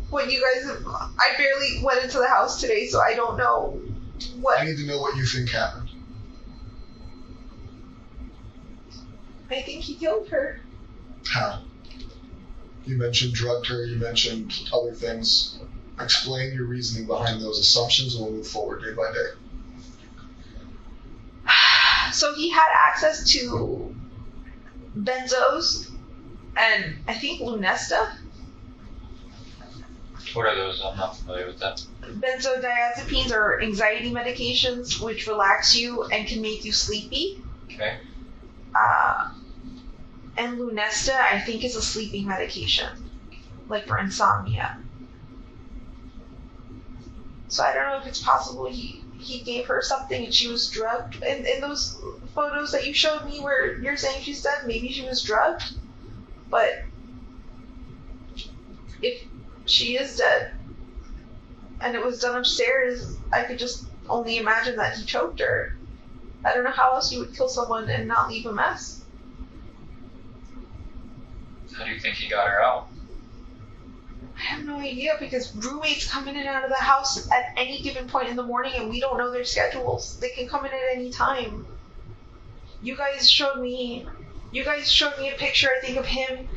what you guys have... I barely went into the house today, so I don't know what... I need to know what you think happened. I think he killed her. How? You mentioned drugged her, you mentioned other things. Explain your reasoning behind those assumptions and we'll move forward day by day. So he had access to benzos and I think Lunesta. What are those? I'm not familiar with that. Benzodiazepines are anxiety medications which relax you and can make you sleepy. Okay. And Lunesta, I think, is a sleeping medication, like for insomnia. So I don't know if it's possible he gave her something and she was drugged. In those photos that you showed me where you're saying she's dead, maybe she was drugged. But if she is dead and it was done upstairs, I could just only imagine that he choked her. I don't know how else you would kill someone and not leave a mess. How do you think he got her out? I have no idea because roommates come in and out of the house at any given point in the morning and we don't know their schedules. They can come in at any time. You guys showed me a picture, I think, of him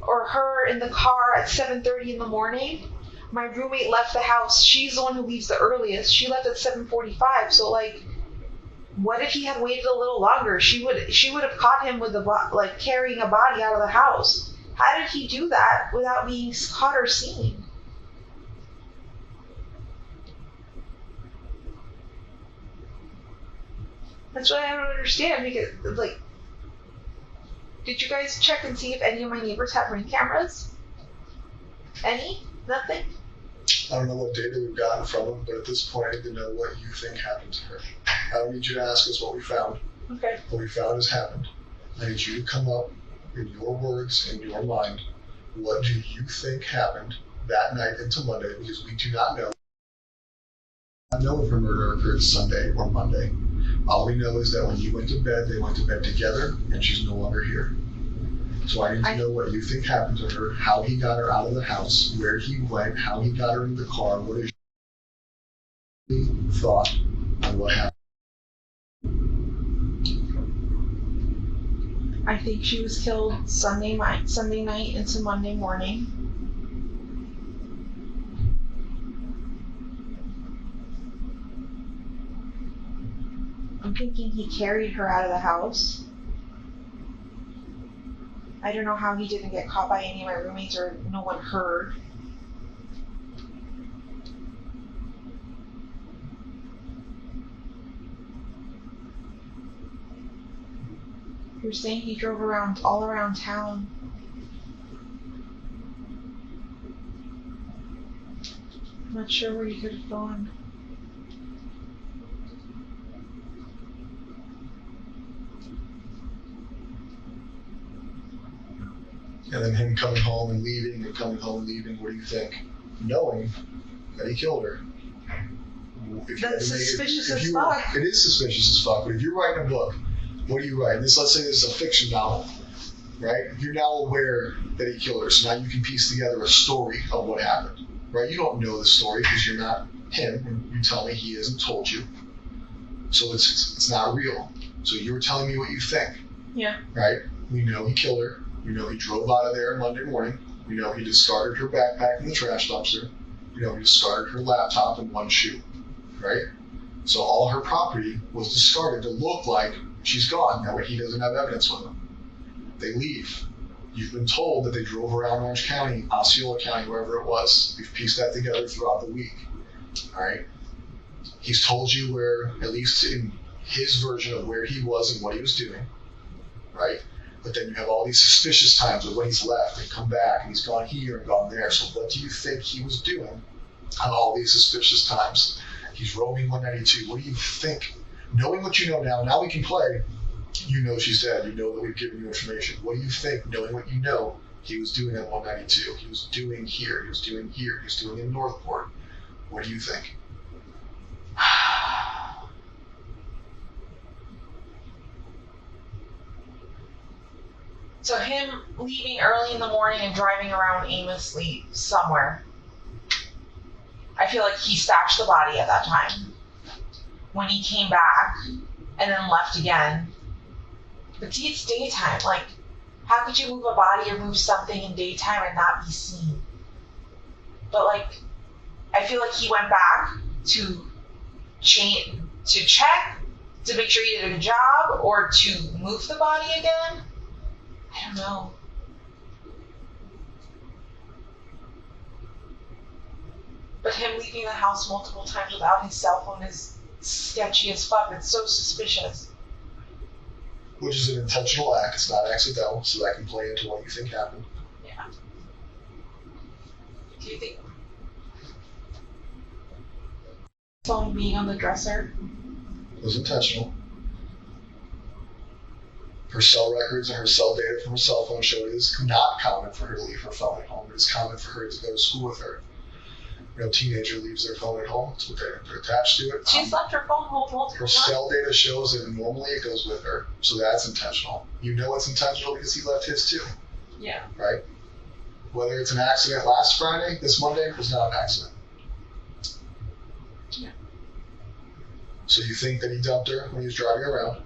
or her in the car at 7:30 in the morning. My roommate left the house. She's the one who leaves the earliest. She left at 7:45. So like, what if he had waited a little longer? She would have caught him with carrying a body out of the house. How did he do that without being caught or seen? That's what I don't understand because, like, did you guys check and see if any of my neighbors have Ring cameras? Any? Nothing? I don't know what data we've gotten from them, but at this point I need to know what you think happened to her. I don't need you to ask us what we found. Okay. What we found has happened. I need you to come up in your words, in your mind, what do you think happened that night into Monday? Because we do not know. I don't know if her murder occurred Sunday or Monday. All we know is that when you went to bed, they went to bed together, and she's no longer here. So I need to know what you think happened to her, how he got her out of the house, where he went, how he got her in the car, what is your thought on what happened. I think she was killed Sunday night into Monday morning. I'm thinking he carried her out of the house. I don't know how he didn't get caught by any of my roommates or no one heard. You're saying he drove all around town. I'm not sure where he could have gone. And then him coming home and leaving and coming home and leaving, what do you think? Knowing that he killed her. That's suspicious as fuck. It is suspicious as fuck, but if you're writing a book, what do you write? Let's say this is a fiction novel, right? You're now aware that he killed her, so now you can piece together a story of what happened, right? You don't know the story because you're not him, and you tell me he hasn't told you. So it's not real. So you were telling me what you think. Yeah. Right? We know he killed her. We know he drove out of there Monday morning. We know he discarded her backpack in the trash dumpster. We know he discarded her laptop and one shoe. Right? So all her property was discarded to look like she's gone. That way he doesn't have evidence with him. They leave. You've been told that they drove around Orange County, Osceola County, wherever it was. We've pieced that together throughout the week. All right? He's told you where, at least in his version of where he was and what he was doing. Right? But then you have all these suspicious times of when he's left and come back and he's gone here and gone there. So what do you think he was doing on all these suspicious times? He's roaming 192. What do you think? Knowing what you know now we can play. You know she's dead. You know that we've given you information. What do you think, knowing what you know, he was doing at 192? He was doing here. He was doing here. He was doing in Northport. What do you think? So him leaving early in the morning and driving around aimlessly somewhere. I feel like he stashed the body at that time. When he came back and then left again. But see, it's daytime. Like, how could you move a body or move something in daytime and not be seen? But like, I feel like he went back to check to make sure he did a good job or to move the body again. I don't know. But him leaving the house multiple times without his cell phone is sketchy as fuck. It's so suspicious. Which is an intentional act. It's not accidental, so that can play into what you think happened. Yeah. Do you think phone being on the dresser? It was intentional. Her cell records and her cell data from her cell phone showed it is not common for her to leave her phone at home. It is common for her to go to school with her. No teenager leaves their phone at home. It's what they're attached to it. She's left her phone home multiple Her times. cell data shows that normally it goes with her, so that's intentional. You know it's intentional because he left his too, Yeah. right? Whether it's an accident last Friday, this Monday, was not an accident. Yeah. So you think that he dumped her when he was driving around?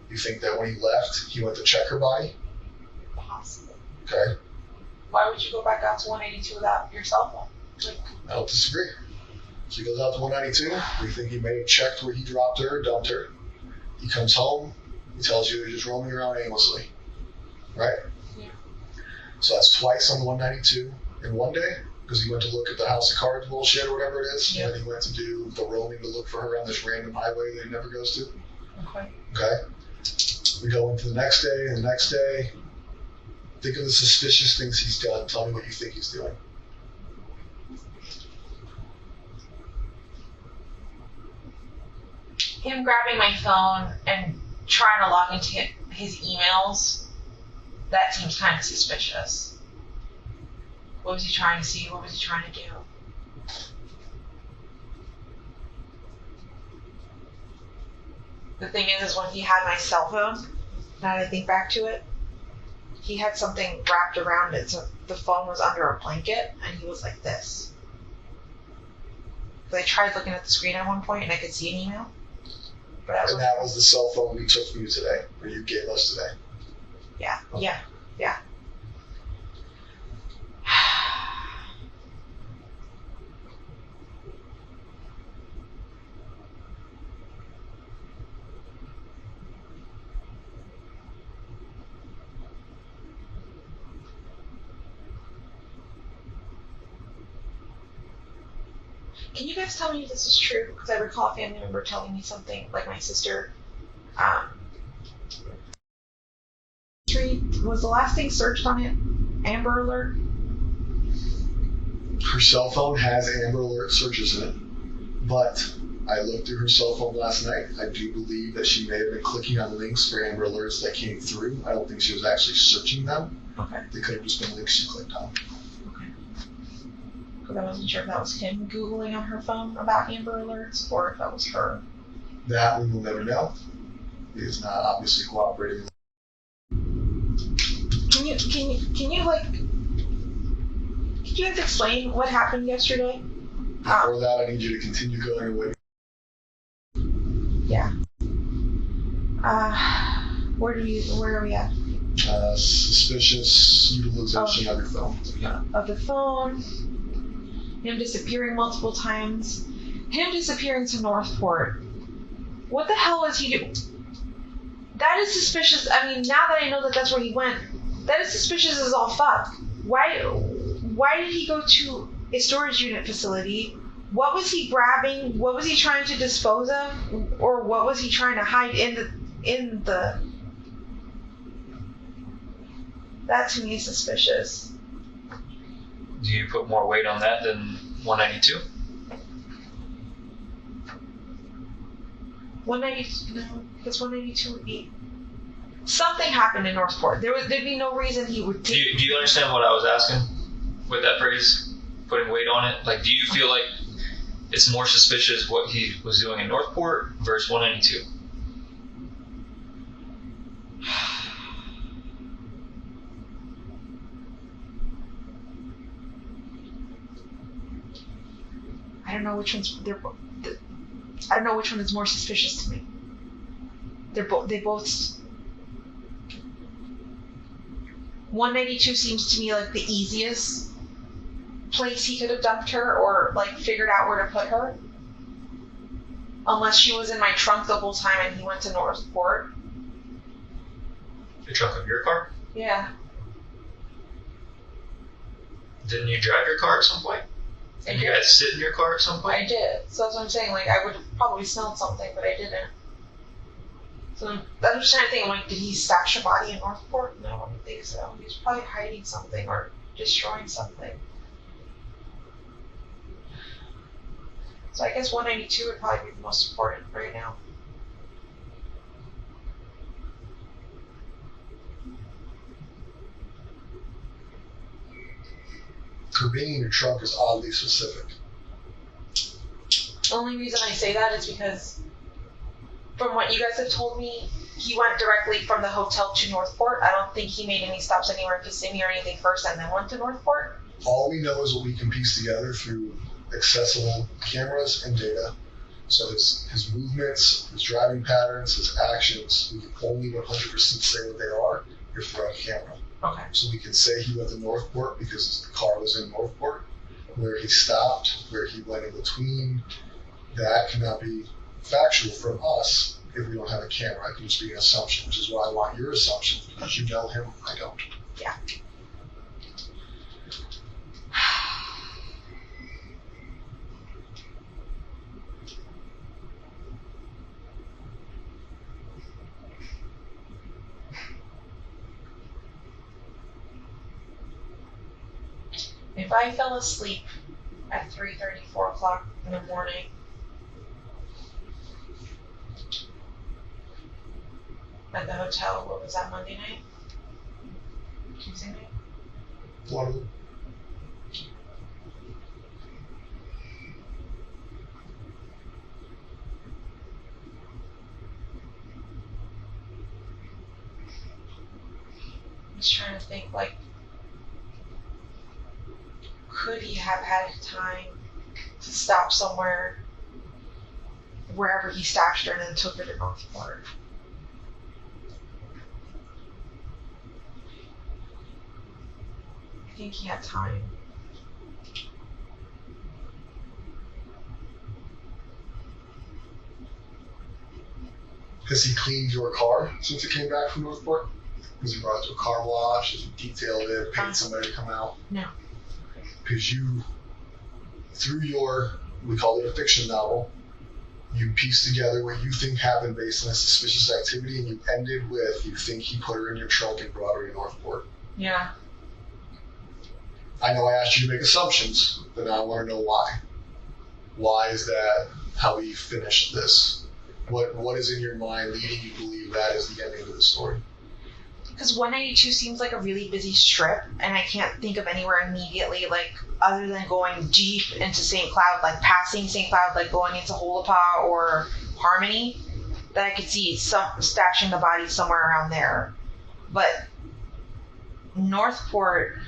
You think that when he left, he went to check her body? Possible. Okay, Why would you go back out to 182 without your cell phone? Like, I don't disagree. So he goes out to 192. We think he may have checked where he dropped her, dumped her. He comes home. He tells you they're just roaming around aimlessly, right? Yeah. So that's twice on the 192 in one day because he went to look at the house of cards bullshit or whatever it is. Yeah. And then he went to do the roaming to look for her on this random highway that he never goes to. okay. Okay. We go into the next day and the next day. Think of the suspicious things he's done. Tell me what you think he's doing. Him grabbing my phone and trying to log into his emails, that seems kind of suspicious. What was he trying to see? What was he trying to do? The thing is when he had my cell phone, now that I think back to it, he had something wrapped around it, so the phone was under a blanket, and he was like this. But I tried looking at the screen at one point, and I could see an email. But And that was the cell phone we took from you today, or you gave us today. Yeah. Can you guys tell me if this is true? Because I recall a family member telling me something, like my sister. Was the last thing searched on it Amber Alert? Her cell phone has Amber Alert searches in it, but I looked through her cell phone last night. I do believe that she may have been clicking on links for Amber Alerts that came through. I don't think she was actually searching them. Okay. They could have just been links she clicked on. Because I wasn't sure if that was him Googling on her phone about Amber Alerts or if that was her. That we will never know. He is not obviously cooperating. Can you like, could you guys explain what happened yesterday? Before that, I need you to continue going away. Yeah. Where are we at? Suspicious utilization of your phone. Of the phone. Him disappearing multiple times. Him disappearing to Northport. What the hell is he doing? That is suspicious. I mean, now that I know that that's where he went, that is suspicious as all fuck. Why did he go to a storage unit facility? What was he grabbing? What was he trying to dispose of? Or what was he trying to hide in the... That to me is suspicious. Do you put more weight on that than 192? 192, no, because 192 would be... Something happened in Northport. There'd be no reason he would Do you understand what I was asking with that phrase? Putting weight on it? Like, do you feel like it's more suspicious what he was doing in Northport versus 192? I don't know which one's... I don't know which one is more suspicious to me. They both... 192 seems to me like the easiest place he could have dumped her or like figured out where to put her. Unless she was in my trunk the whole time and he went to Northport. The trunk of your car? Yeah. Didn't you drive your car at some point? And you guys sit in your car at some point? I did. So that's what I'm saying. Like, I would have probably smelled something, but I didn't. So I'm just trying to think, I'm like, did he stash a body in Northport? No, I don't think so. He was probably hiding something or destroying something. So I guess 192 would probably be the most important right now. Her being in your trunk is oddly specific. The only reason I say that is because from what you guys have told me, he went directly from the hotel to Northport. I don't think he made any stops anywhere in Kissimmee or anything first and then went to Northport. All we know is what we can piece together through accessible cameras and data. So his movements, his driving patterns, his actions, we can only 100% say what they are if they're on camera. Okay. So we can say he went to Northport because the car was in Northport. Where he stopped, where he went in between, that cannot be factual from us if we don't have a camera. It can just be an assumption, which is why I want your assumption, because you know him, I don't. Yeah. If I fell asleep at 3:30, 4 o'clock in the morning, at the hotel, what was that, Monday night? Tuesday night? One of them. I was trying to think, like, could he have had time to stop somewhere, wherever he stashed her, and then took her to Northport? I think he had time. Has he cleaned your car since it came back from Northport? Has he brought it to a car wash? Has he detailed it, paid somebody to come out? No. Because you, through your, we call it a fiction novel, you piece together what you think happened based on a suspicious activity, and you ended with, you think he put her in your trunk and brought her to Northport. Yeah. I know I asked you to make assumptions, but now I want to know why. Why is that how we finished this? What is in your mind leading you to believe that is the ending of the story? Because 192 seems like a really busy strip, and I can't think of anywhere immediately, like, other than going deep into St. Cloud, like passing St. Cloud, like going into Holapa or Harmony, that I could see stashing the body somewhere around there. But Northport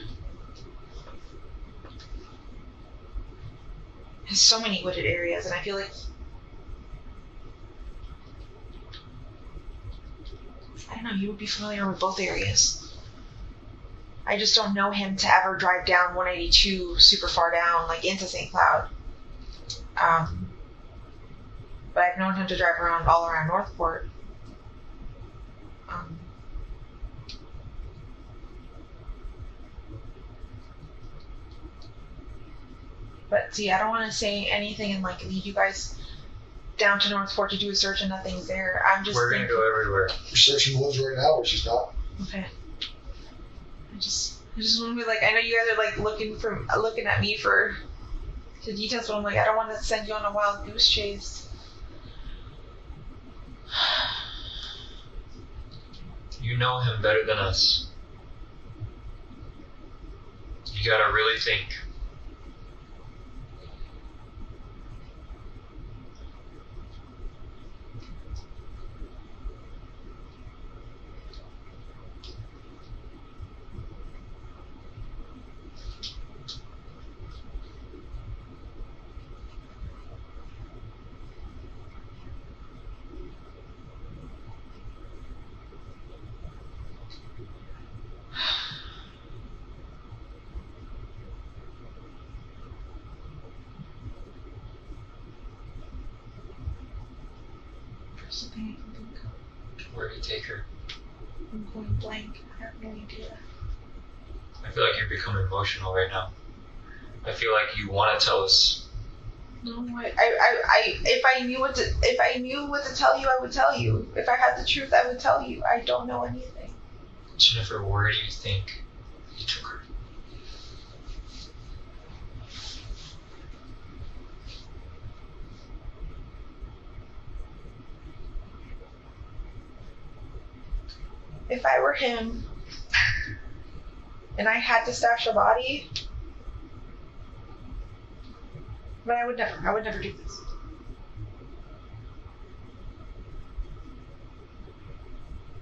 has so many wooded areas, and I feel like I don't know, you would be familiar with both areas. I just don't know him to ever drive down 182 super far down, like into St. Cloud. But I've known him to drive around all around Northport. But see, I don't want to say anything and like lead you guys down to Northport to do a search and nothing's there. I'm just. We're gonna go everywhere. We're searching the woods right now where she's not. Okay. I just want to be like, I know you guys are like looking at me for the details, but I'm like, I don't want to send you on a wild goose chase. You know him better than us. You gotta really think. Something I can think of. Where do you take her? I'm going blank. I have no idea. I feel like you're becoming emotional right now. I feel like you want to tell us. No, if I knew what to tell you, I would tell you. If I had the truth, I would tell you. I don't know anything. Jennifer, where do you think you took her? If I were him and I had to stash a body, but I would never do this.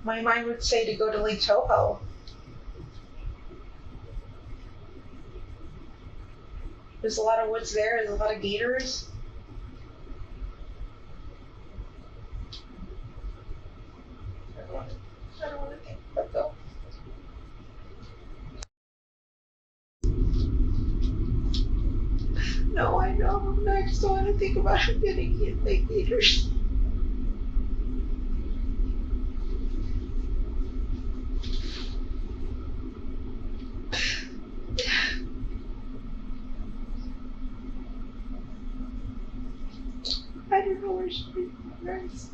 My mind would say to go to Lake Toho. There's a lot of woods there, there's a lot of gators. I don't want to think about that though. No, I know. I just don't want to think about him getting hit by gators. I don't know where she'd be. Nice.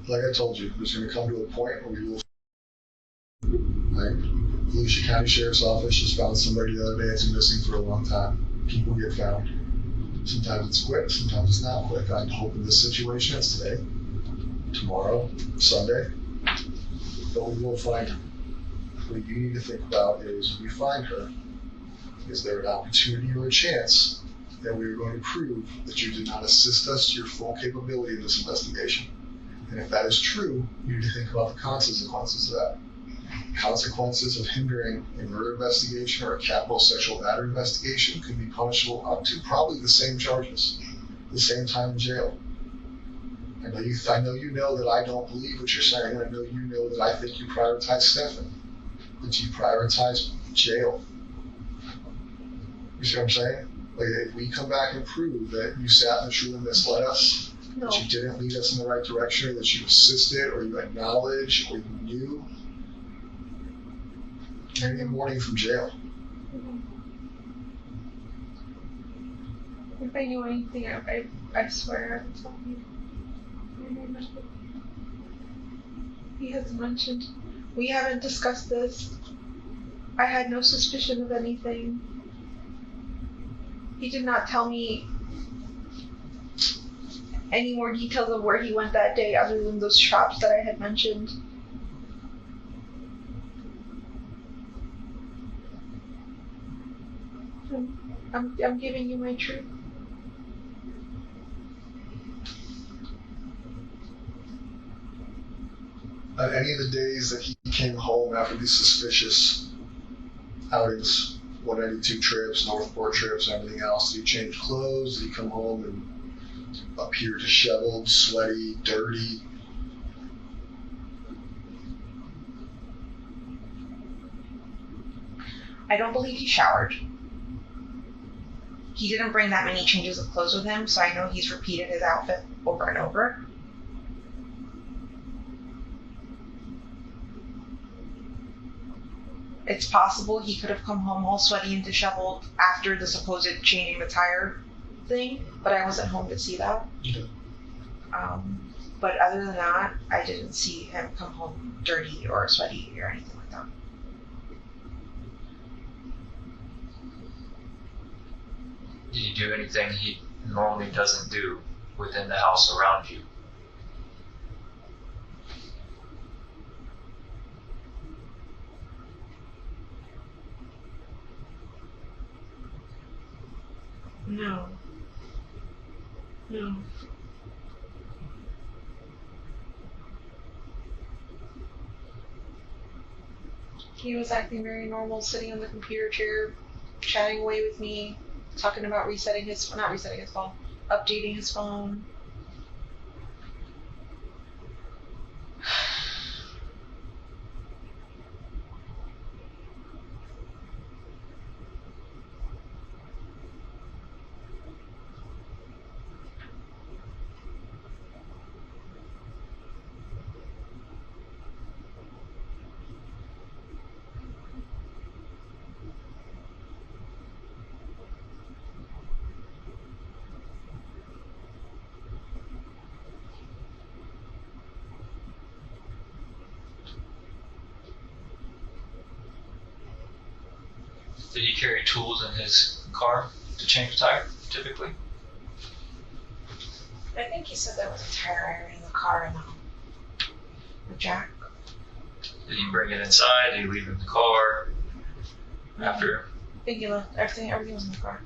Like I told you, there's going to come to a point where we will. Like, Volusia County Sheriff's Office just found somebody the other day that's been missing for a long time. People get found. Sometimes it's quick, sometimes it's not quick. I hope in this situation it's today, tomorrow, Sunday, but we will find her. What you need to think about is when we find her, is there an opportunity or a chance that we are going to prove that you did not assist us to your full capability in this investigation? And if that is true, you need to think about the consequences of that. Consequences of hindering a murder investigation or a capital sexual battery investigation could be punishable up to probably the same charges, the same time in jail. I know you know that I don't believe what you're saying. I know you know that I think you prioritize Stephan, that you prioritize jail. You see what I'm saying? Like, if we come back and prove that you sat and truly misled us, No. that you didn't lead us in the right direction, or that you assisted, or you had knowledge, or you knew, you're gonna get warning from jail. If I knew anything, I swear I would tell you. He hasn't mentioned. We haven't discussed this. I had no suspicion of anything. He did not tell me any more details of where he went that day other than those shops that I had mentioned. I'm giving you my truth. On any of the days that he came home after these suspicious outings, 192 trips, Northport trips, and everything else, did he change clothes? Did he come home and appear disheveled, sweaty, dirty? I don't believe he showered. He didn't bring that many changes of clothes with him, so I know he's repeated his outfit over and over. It's possible he could have come home all sweaty and disheveled after the supposed changing the tire thing, but I wasn't home to see that. Yeah. But other than that, I didn't see him come home dirty or sweaty or anything like that. Did you do anything he normally doesn't do within the house around you? No. No. He was acting very normal, sitting on the computer chair, chatting away with me, talking about updating his phone. Did he carry tools in his car to change the tire, typically? I think he said there was a tire iron in the car and a jack. Did he bring it inside? Did he leave it in the car? After? I think he left everything was in the car.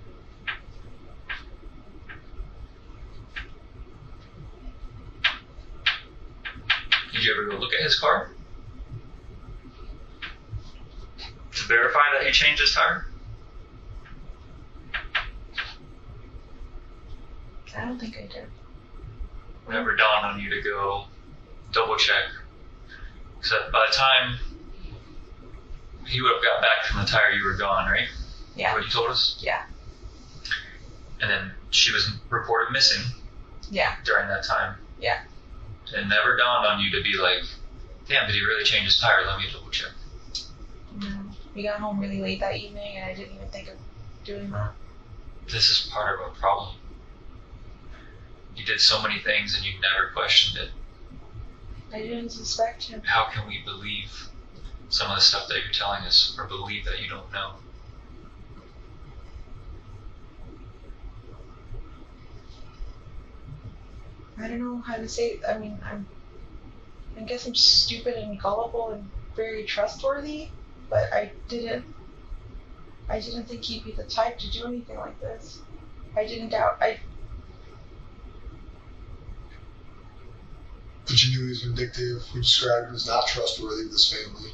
Did you ever go look at his car? To verify that he changed his tire? I don't think I did. Never dawned on you to go double check. Except by the time he would have got back from the tire, you were gone, right? Yeah. What you told us? Yeah. And then she was reported missing. Yeah. During that time. Yeah. It never dawned on you to be like, damn, did he really change his tire? Let me double check. No. We got home really late that evening and I didn't even think of doing that. This is part of our problem. You did so many things and you never questioned it. I didn't suspect him. How can we believe some of the stuff that you're telling us or believe that you don't know? I don't know how to say it. I mean, I guess I'm stupid and gullible and very trustworthy, but I didn't think he'd be the type to do anything like this. I didn't doubt. But you knew he was vindictive. You described him as not trustworthy with his family.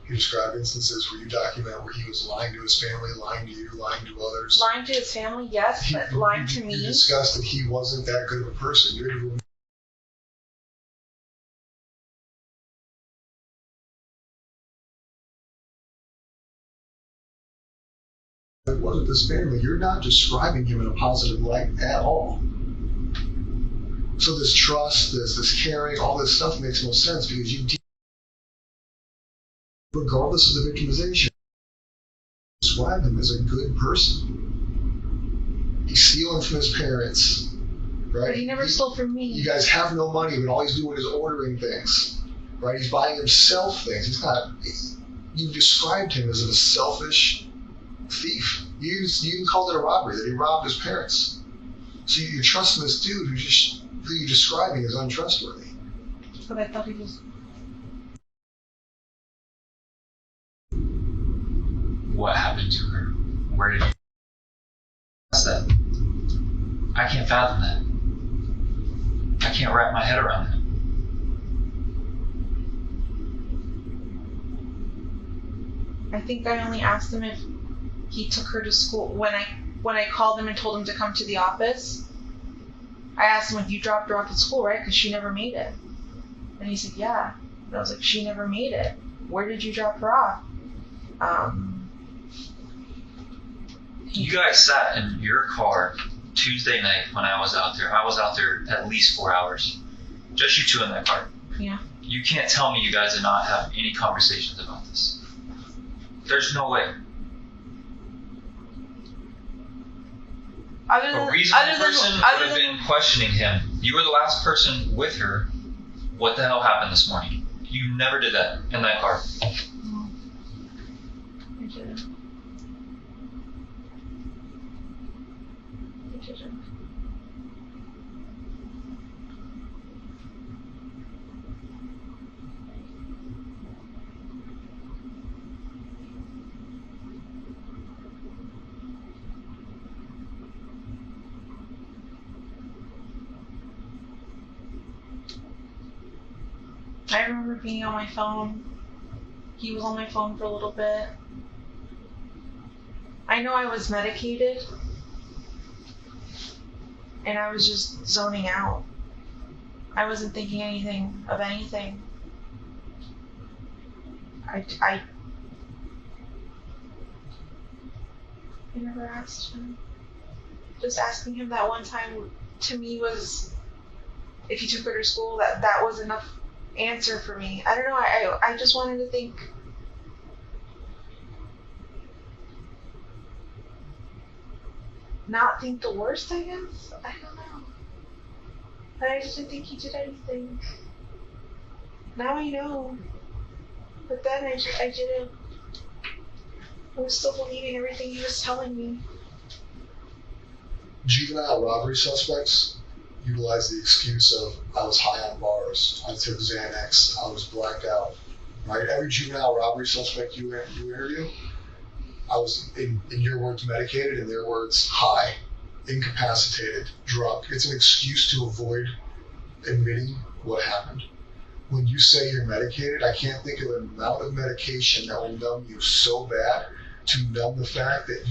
You described instances where you document where he was lying to his family, lying to you, lying to others. Lying to his family, yes, but lying to me. You discussed that he wasn't that good of a person. It wasn't this family. You're not describing him in a positive light at all. So this trust, this caring, all this stuff makes no sense because you, regardless of the victimization, describe him as a good person. He's stealing from his parents, right? But he never stole from me. You guys have no money, but all he's doing is ordering things, right? He's buying himself things. You described him as a selfish thief. You even called it a robbery, that he robbed his parents. So you're trusting this dude who you're describing as untrustworthy. But I thought he was. What happened to her? Where did you ask that? I can't fathom that. I can't wrap my head around that. I think I only asked him if he took her to school when I called him and told him to come to the office. I asked him if you dropped her off at school, right? Because she never made it. And he said, yeah. And I was like, she never made it. Where did you drop her off? You guys sat in your car Tuesday night when I was out there. I was out there at least 4 hours. Just you two in that car. Yeah. You can't tell me you guys did not have any conversations about this. There's no way. A reasonable person would have been questioning him. You were the last person with her. What the hell happened this morning? You never did that in that car. No, I didn't. I didn't. I remember being on my phone. He was on my phone for a little bit. I know I was medicated. And I was just zoning out. I wasn't thinking anything of anything. I never asked him. Just asking him that one time to me was, if he took her to school, that was enough answer for me. I don't know, I just wanted to think, not think the worst, I guess. I don't know. But I just didn't think he did anything. Now I know. But then I didn't. I was still believing everything he was telling me. Juvenile robbery suspects utilize the excuse of, I was high on bars, I took Xanax, I was blacked out. Right? Every juvenile robbery suspect you interview, I was, in your words, medicated, in their words, high, incapacitated, drunk. It's an excuse to avoid admitting what happened. When you say you're medicated, I can't think of an amount of medication that will numb you so bad to numb the fact that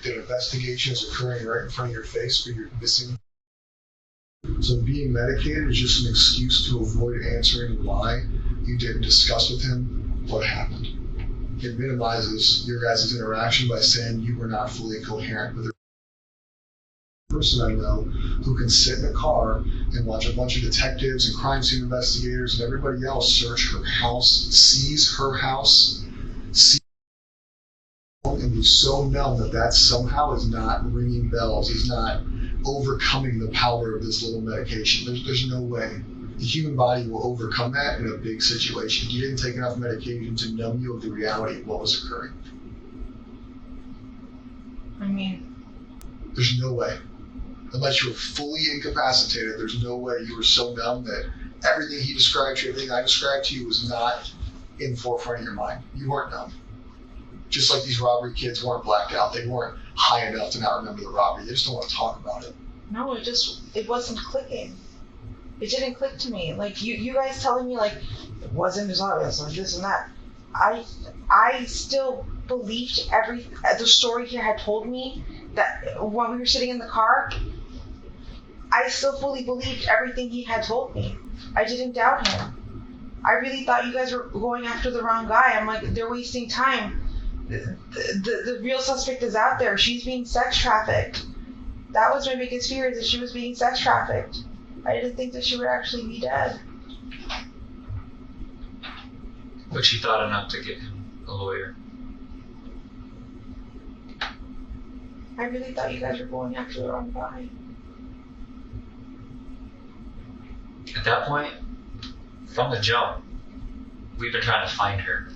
the investigation is occurring right in front of your face, but you're missing. So being medicated is just an excuse to avoid answering why you didn't discuss with him what happened. It minimizes your guys' interaction by saying you were not fully coherent with the person I know who can sit in a car and watch a bunch of detectives and crime scene investigators and everybody else search her house, seize her house, and be so numb that somehow is not ringing bells, is not overcoming the power of this little medication. There's no way. The human body will overcome that in a big situation. You didn't take enough medication to numb you of the reality of what was occurring. I mean, there's no way. Unless you were fully incapacitated, there's no way you were so numb that everything he described to you, everything I described to you was not in the forefront of your mind. You weren't numb. Just like these robbery kids weren't blacked out. They weren't high enough to not remember the robbery. They just don't want to talk about it. No, it wasn't clicking. It didn't click to me. Like you guys telling me like it wasn't as obvious, like this and that. I still believed the story he had told me, that when we were sitting in the car, I still fully believed everything he had told me. I didn't doubt him. I really thought you guys were going after the wrong guy. I'm like, they're wasting time. The real suspect is out there. She's being sex trafficked. That was my biggest fear, is that she was being sex trafficked. I didn't think that she would actually be dead. But she thought enough to get him a lawyer. I really thought you guys were going after the wrong guy. At that point, from the jump, we've been trying to find her.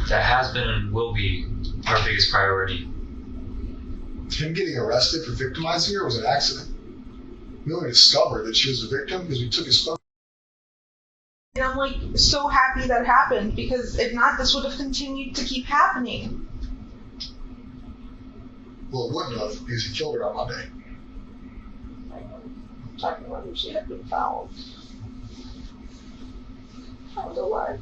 That has been and will be our biggest priority. Him getting arrested for victimizing her was an accident. We only discovered that she was a victim because we took his phone. And I'm like so happy that happened, because if not, this would have continued to keep happening. Well, it wouldn't have, because he killed her on Monday. checking whether she had been found. Found alive.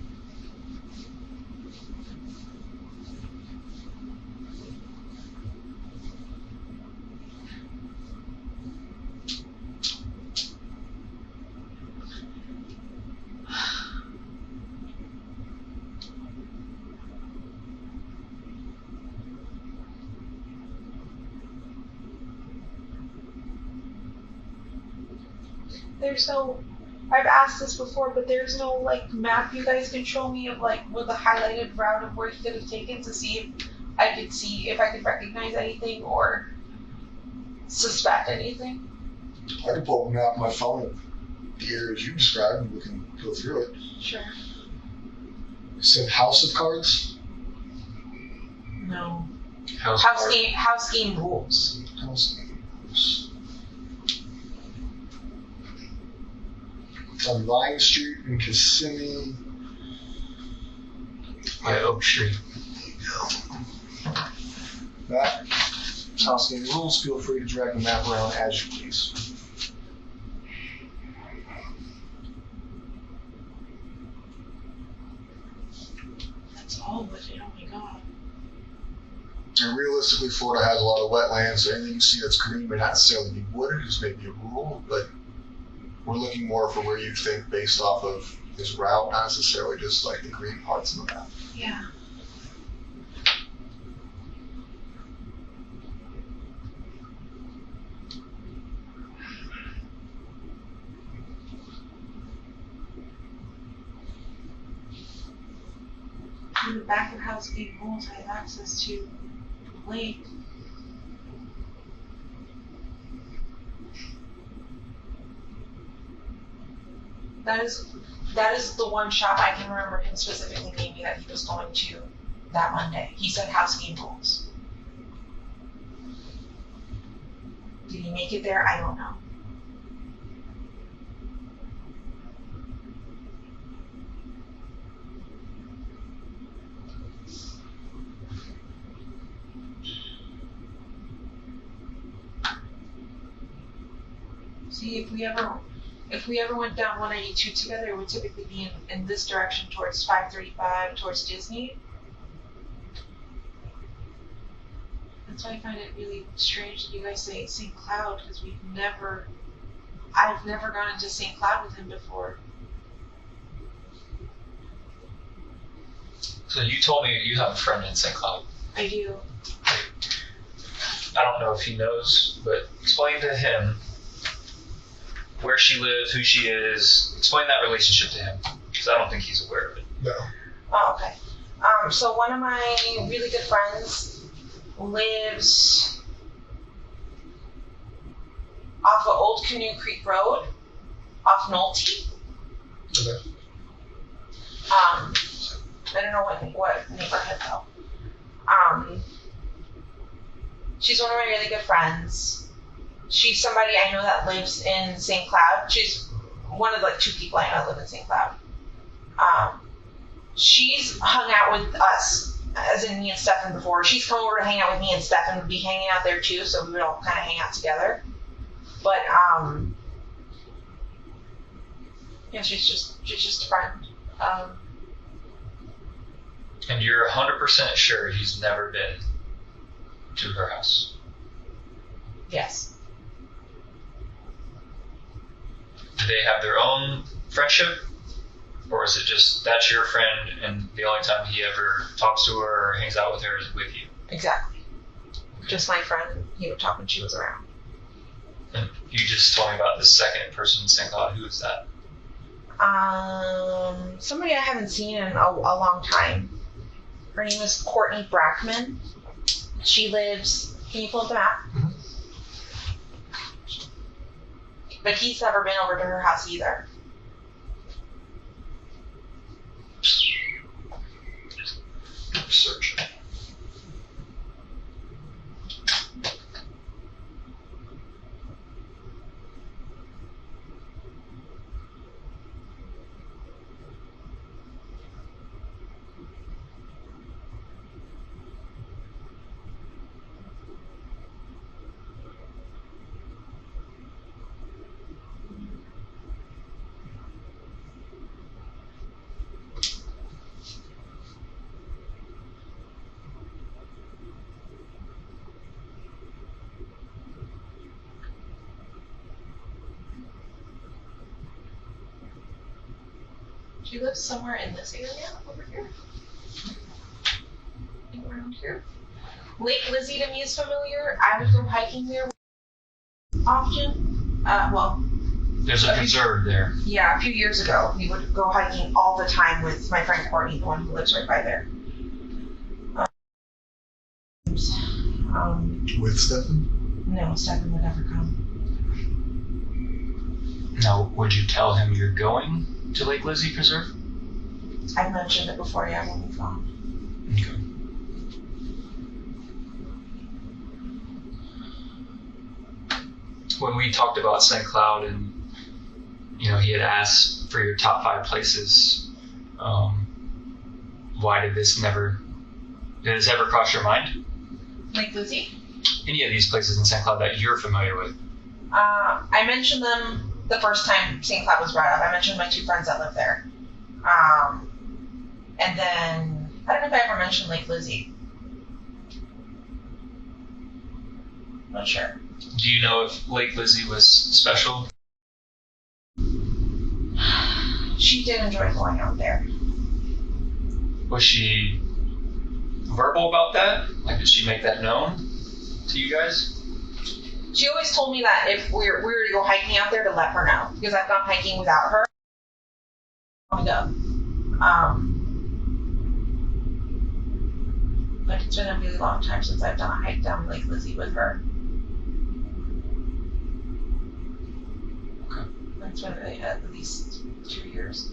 There's no, I've asked this before, but there's no like map you guys can show me of like with a highlighted route of where he could have taken to see if I could recognize anything or suspect anything. I can pull up a map on my phone of the areas you described and we can go through it. Sure. You said House of Cards? No. House Game rules. House Games. It's on Vine Street in Kissimmee. by Oak Street. That House Game rules. Feel free to drag the map around as you please. That's all of it. Oh my god. And realistically, Florida has a lot of wetlands, so anything you see that's green may not necessarily be wooded, is maybe a rule, but we're looking more for where you think based off of his route, not necessarily just like the green parts of the map. Yeah. In the back of House Game rules, I have access to the lake. That is the one shop I can remember him specifically naming that he was going to that Monday. He said House Game rules. Did he make it there? I don't know. See, if we ever went down 192 together, it would typically be in this direction towards 535, towards Disney. That's why I find it really strange that you guys say St. Cloud, because I've never gone into St. Cloud with him before. So you told me you have a friend in St. Cloud. I do. I don't know if he knows, but explain to him where she lives, who she is. Explain that relationship to him, because I don't think he's aware of it. No. Oh, okay. So one of my really good friends lives off of Old Canoe Creek Road, off Nolte. Okay. I don't know what neighborhood though. She's one of my really good friends. She's somebody I know that lives in St. Cloud. She's one of like two people I know that live in St. Cloud. She's hung out with us, as in me and Stephan before. She's come over to hang out with me, and Stephan would be hanging out there too, so we would all kind of hang out together. But yeah, she's just a friend. And you're 100% sure he's never been to her house? Yes. Do they have their own friendship? Or is it just that's your friend and the only time he ever talks to her or hangs out with her is with you? Exactly. Just my friend. He would talk when she was around. And you just told me about the second person in St. Cloud. Who is that? Somebody I haven't seen in a long time. Her name is Courtney Brackman. She lives, can you pull up the map? Mm-hmm. But he's never been over to her house either. Search. She lives somewhere in this area over here. Around here. Lake Lizzie to me is familiar. I would go hiking there often. There's a preserve there. Yeah, a few years ago, we would go hiking all the time with my friend Courtney, the one who lives right by there. With Stephan? No, Stephan would never come. Now, would you tell him you're going to Lake Lizzie Preserve? I've mentioned it before, yeah, when we've gone. Okay. When we talked about St. Cloud and, he had asked for your top 5 places, why did this ever cross your mind? Lake Lizzie? Any of these places in St. Cloud that you're familiar with? I mentioned them the first time St. Cloud was brought up. I mentioned my 2 friends that live there. And then, I don't know if I ever mentioned Lake Lizzie. Not sure. Do you know if Lake Lizzie was special? She did enjoy going out there. Was she verbal about that? Like, did she make that known to you guys? She always told me that if we were to go hiking out there to let her know, because I've gone hiking without her. But it's been a really long time since I've done a hike down Lake Lizzie with her. Okay. It's been at least 2 years.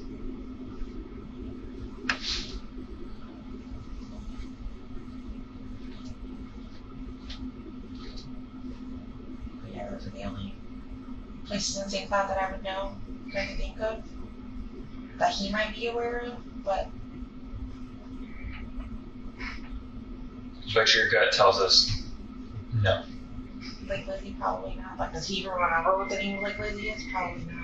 But yeah, those are the only places in St. Cloud that I would know, that I could think of, that he might be aware of, but But your gut tells us no. Lake Lizzie, probably not. Like, does he even remember what the name of Lake Lizzie is? Probably not.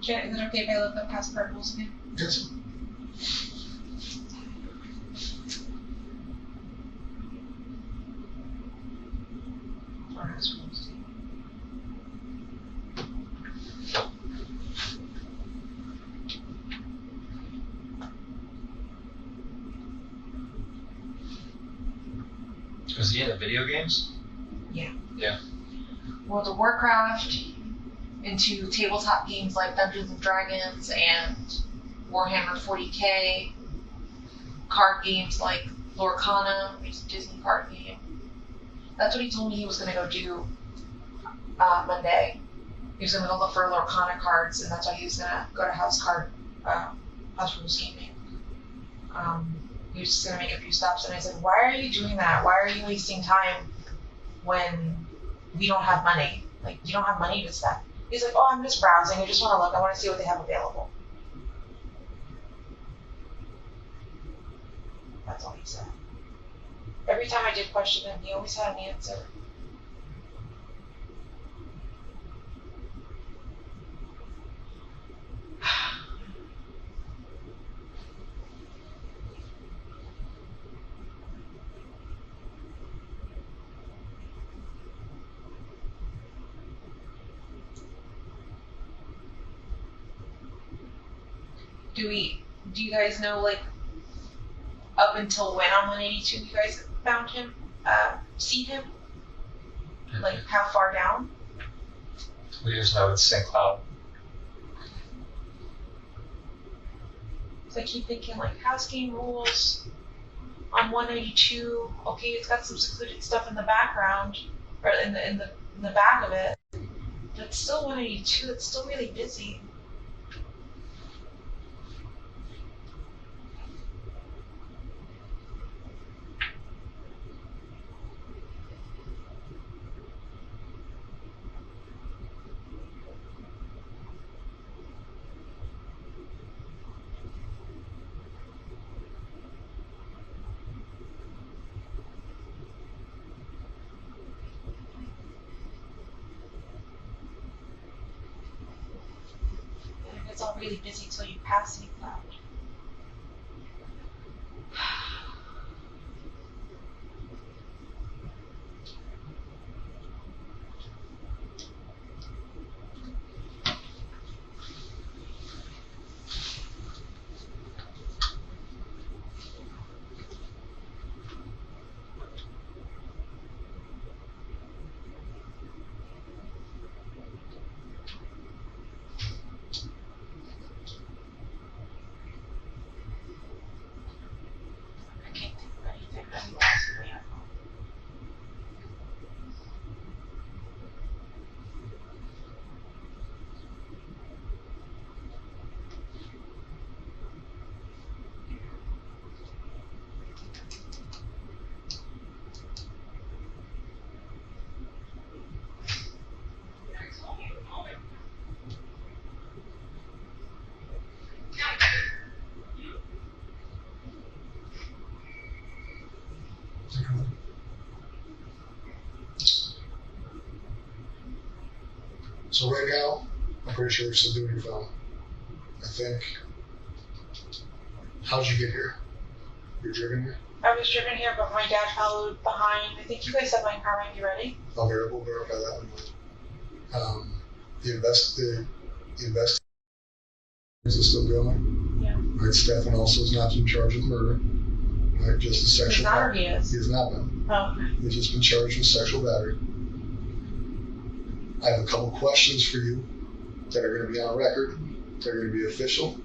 Janet, is it okay if I look up past purples again? Yes. Or has rules? Was he into video games? Yeah. Yeah. World of Warcraft, into tabletop games like Dungeons and Dragons and Warhammer 40k, card games like Lorcana, which is a Disney card game. That's what he told me he was going to go do Monday. He was going to go look for Lorcana cards, and that's why he was going to go to House Rules Gaming. He was just going to make a few stops, and I said, why are you doing that? Why are you wasting time when we don't have money? Like, you don't have money to spend. He's like, oh, I'm just browsing. I just want to look. I want to see what they have available. That's all he said. Every time I did question him, he always had an answer. Do you guys know, like, up until when on 182 you guys found him, see him? Like, how far down? We just know it's St. Cloud. So I keep thinking, like, house game rules on 182. Okay, it's got some secluded stuff in the background, or in the back of it. But it's still 182. It's still really busy. yourself really busy till you pass St. Cloud. I can't think of anything that you possibly have. So right now, I'm pretty sure you're still doing your phone. I think. How'd you get here? You're driven here? I was driven here, but my dad followed behind. I think you guys said my car might be ready. I'll verify that one. The investigation is still going. Yeah. Right, Stephan also is not in charge of murder. Right, just a He's sexual not, or battery. he is? He has not been. Oh, okay. He's just been charged with sexual battery. I have a couple questions for you that are going to be on record. They're going to be official.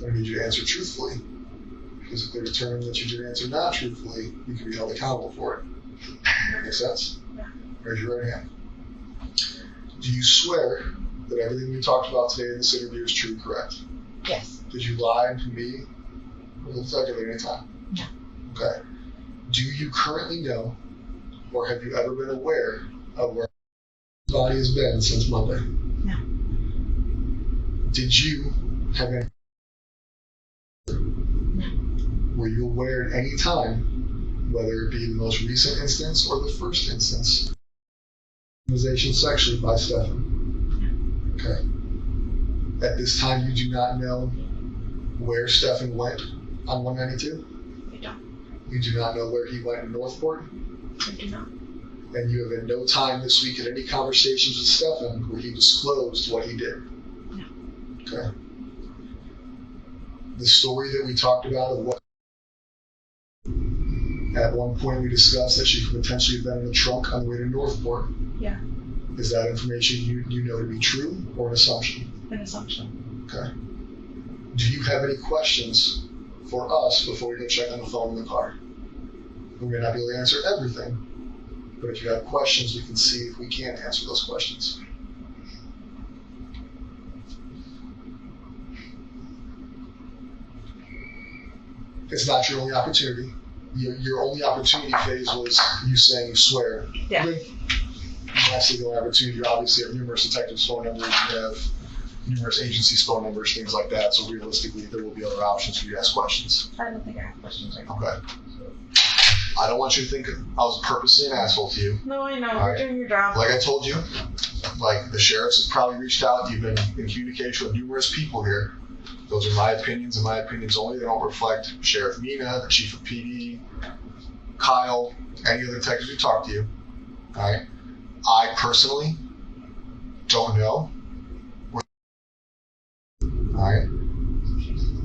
I need you to answer truthfully. Because if they determine that you did answer not truthfully, you can be held accountable for it. Make sense? Yeah. Raise your right hand. Do you swear that everything we talked about today in this interview is true and correct? Yes. Did you lie to me or the detective at any time? No. Okay. Do you currently know, or have you ever been aware of where his body has been since Monday? No. Did you have any? Were you aware at any time, whether it be the most recent instance or the first instance, victimization sexually by Stephan? Okay. At this time, you do not know where Stephan went on 192? I don't. You do not know where he went in Northport? I do not. And you have at no time this week had any conversations with Stephan where he disclosed what he did? No. Okay. The story that we talked about of what at one point we discussed that she could potentially have been in the trunk on the way to Northport. Yeah. Is that information you know to be true or an assumption? An assumption. Okay. Do you have any questions for us before we go check on the phone in the car? We may not be able to answer everything, but if you have questions, we can see if we can answer those questions. It's not your only opportunity. Your only opportunity phase was you saying you swear. Yeah. That's the only opportunity. You obviously have numerous detectives' phone numbers. You have numerous agencies' phone numbers, things like that. So realistically, there will be other options for you to ask questions. I don't think I have questions right now. Okay. I don't want you to think I was purposely an asshole to you. No, I know. All You're right. doing your job. Like I told you, like the sheriffs have probably reached out. You've been in communication with numerous people here. Those are my opinions and my opinions only. They don't reflect Sheriff Mina, the chief of PD, Kyle, any other detectives who talk to you. All right. I personally don't know. All right.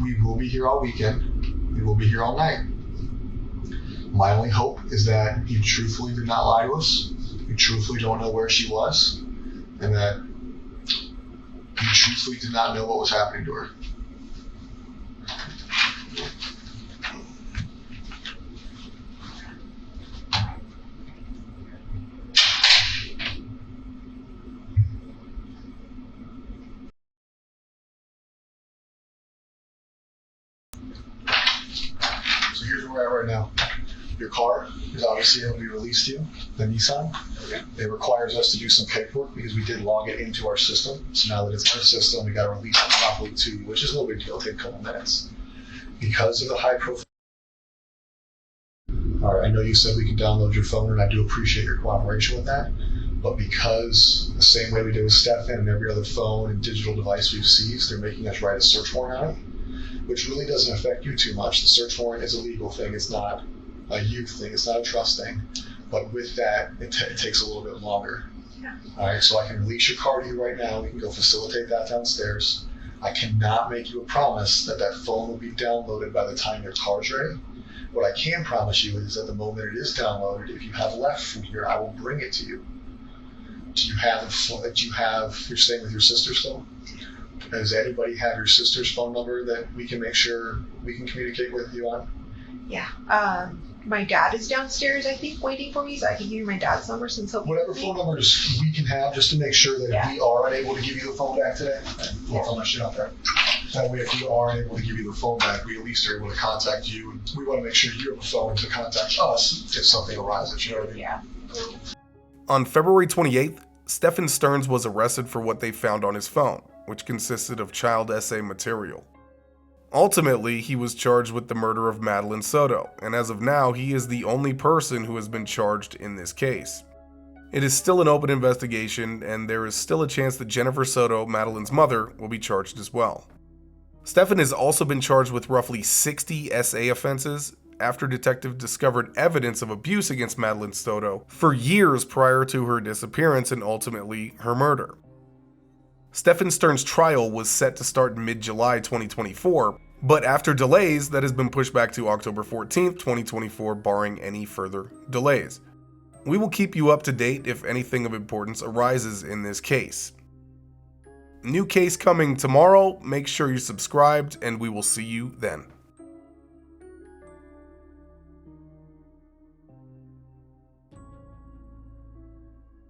We will be here all weekend. We will be here all night. My only hope is that you truthfully did not lie to us. You truthfully don't know where she was, and that you truthfully did not know what was happening to her. So here's where we're at right now. Your car is obviously going to be released to you, the Nissan. Okay. It requires us to do some paperwork because we did log it into our system. So now that it's in our system, we got to release it properly to you, which is no big deal. It'll take a couple minutes. Because of the high profile. All right, I know you said we can download your phone, and I do appreciate your cooperation with that. But because the same way we did with Stephan and every other phone and digital device we've seized, they're making us write a search warrant on it, which really doesn't affect you too much. The search warrant is a legal thing. It's not a you thing. It's not a trust thing. But with that, it takes a little bit longer. Yeah. All right, so I can release your car to you right now. We can go facilitate that downstairs. I cannot make you a promise that that phone will be downloaded by the time your car's ready. What I can promise you is at the moment it is downloaded, if you have left from here, I will bring it to you. You're staying with your sister still? Does anybody have your sister's phone number that we can make sure we can communicate with you on? Yeah. My dad is downstairs, I think, waiting for me, so I can give you my dad's number since he'll be Whatever with me. phone numbers we can have, just to make sure that Yeah. if we are unable to give you the phone back today, we'll throw my shit out there. That way, if we are unable to give you the phone back, we at least are able to contact you. And we want to make sure you have a phone to contact us if something arises. You know what I mean? Yeah. On February 28th, Stephan Stearns was arrested for what they found on his phone, which consisted of child essay material. Ultimately, he was charged with the murder of Madeline Soto, and as of now, he is the only person who has been charged in this case. It is still an open investigation, and there is still a chance that Jennifer Soto, Madeline's mother, will be charged as well. Stephan has also been charged with roughly 60 SA offenses after detectives discovered evidence of abuse against Madeline Soto for years prior to her disappearance and ultimately her murder. Stephan Stearns' trial was set to start in mid-July 2024, but after delays, that has been pushed back to October 14th, 2024, barring any further delays. We will keep you up to date if anything of importance arises in this case. New case coming tomorrow. Make sure you're subscribed, and we will see you then.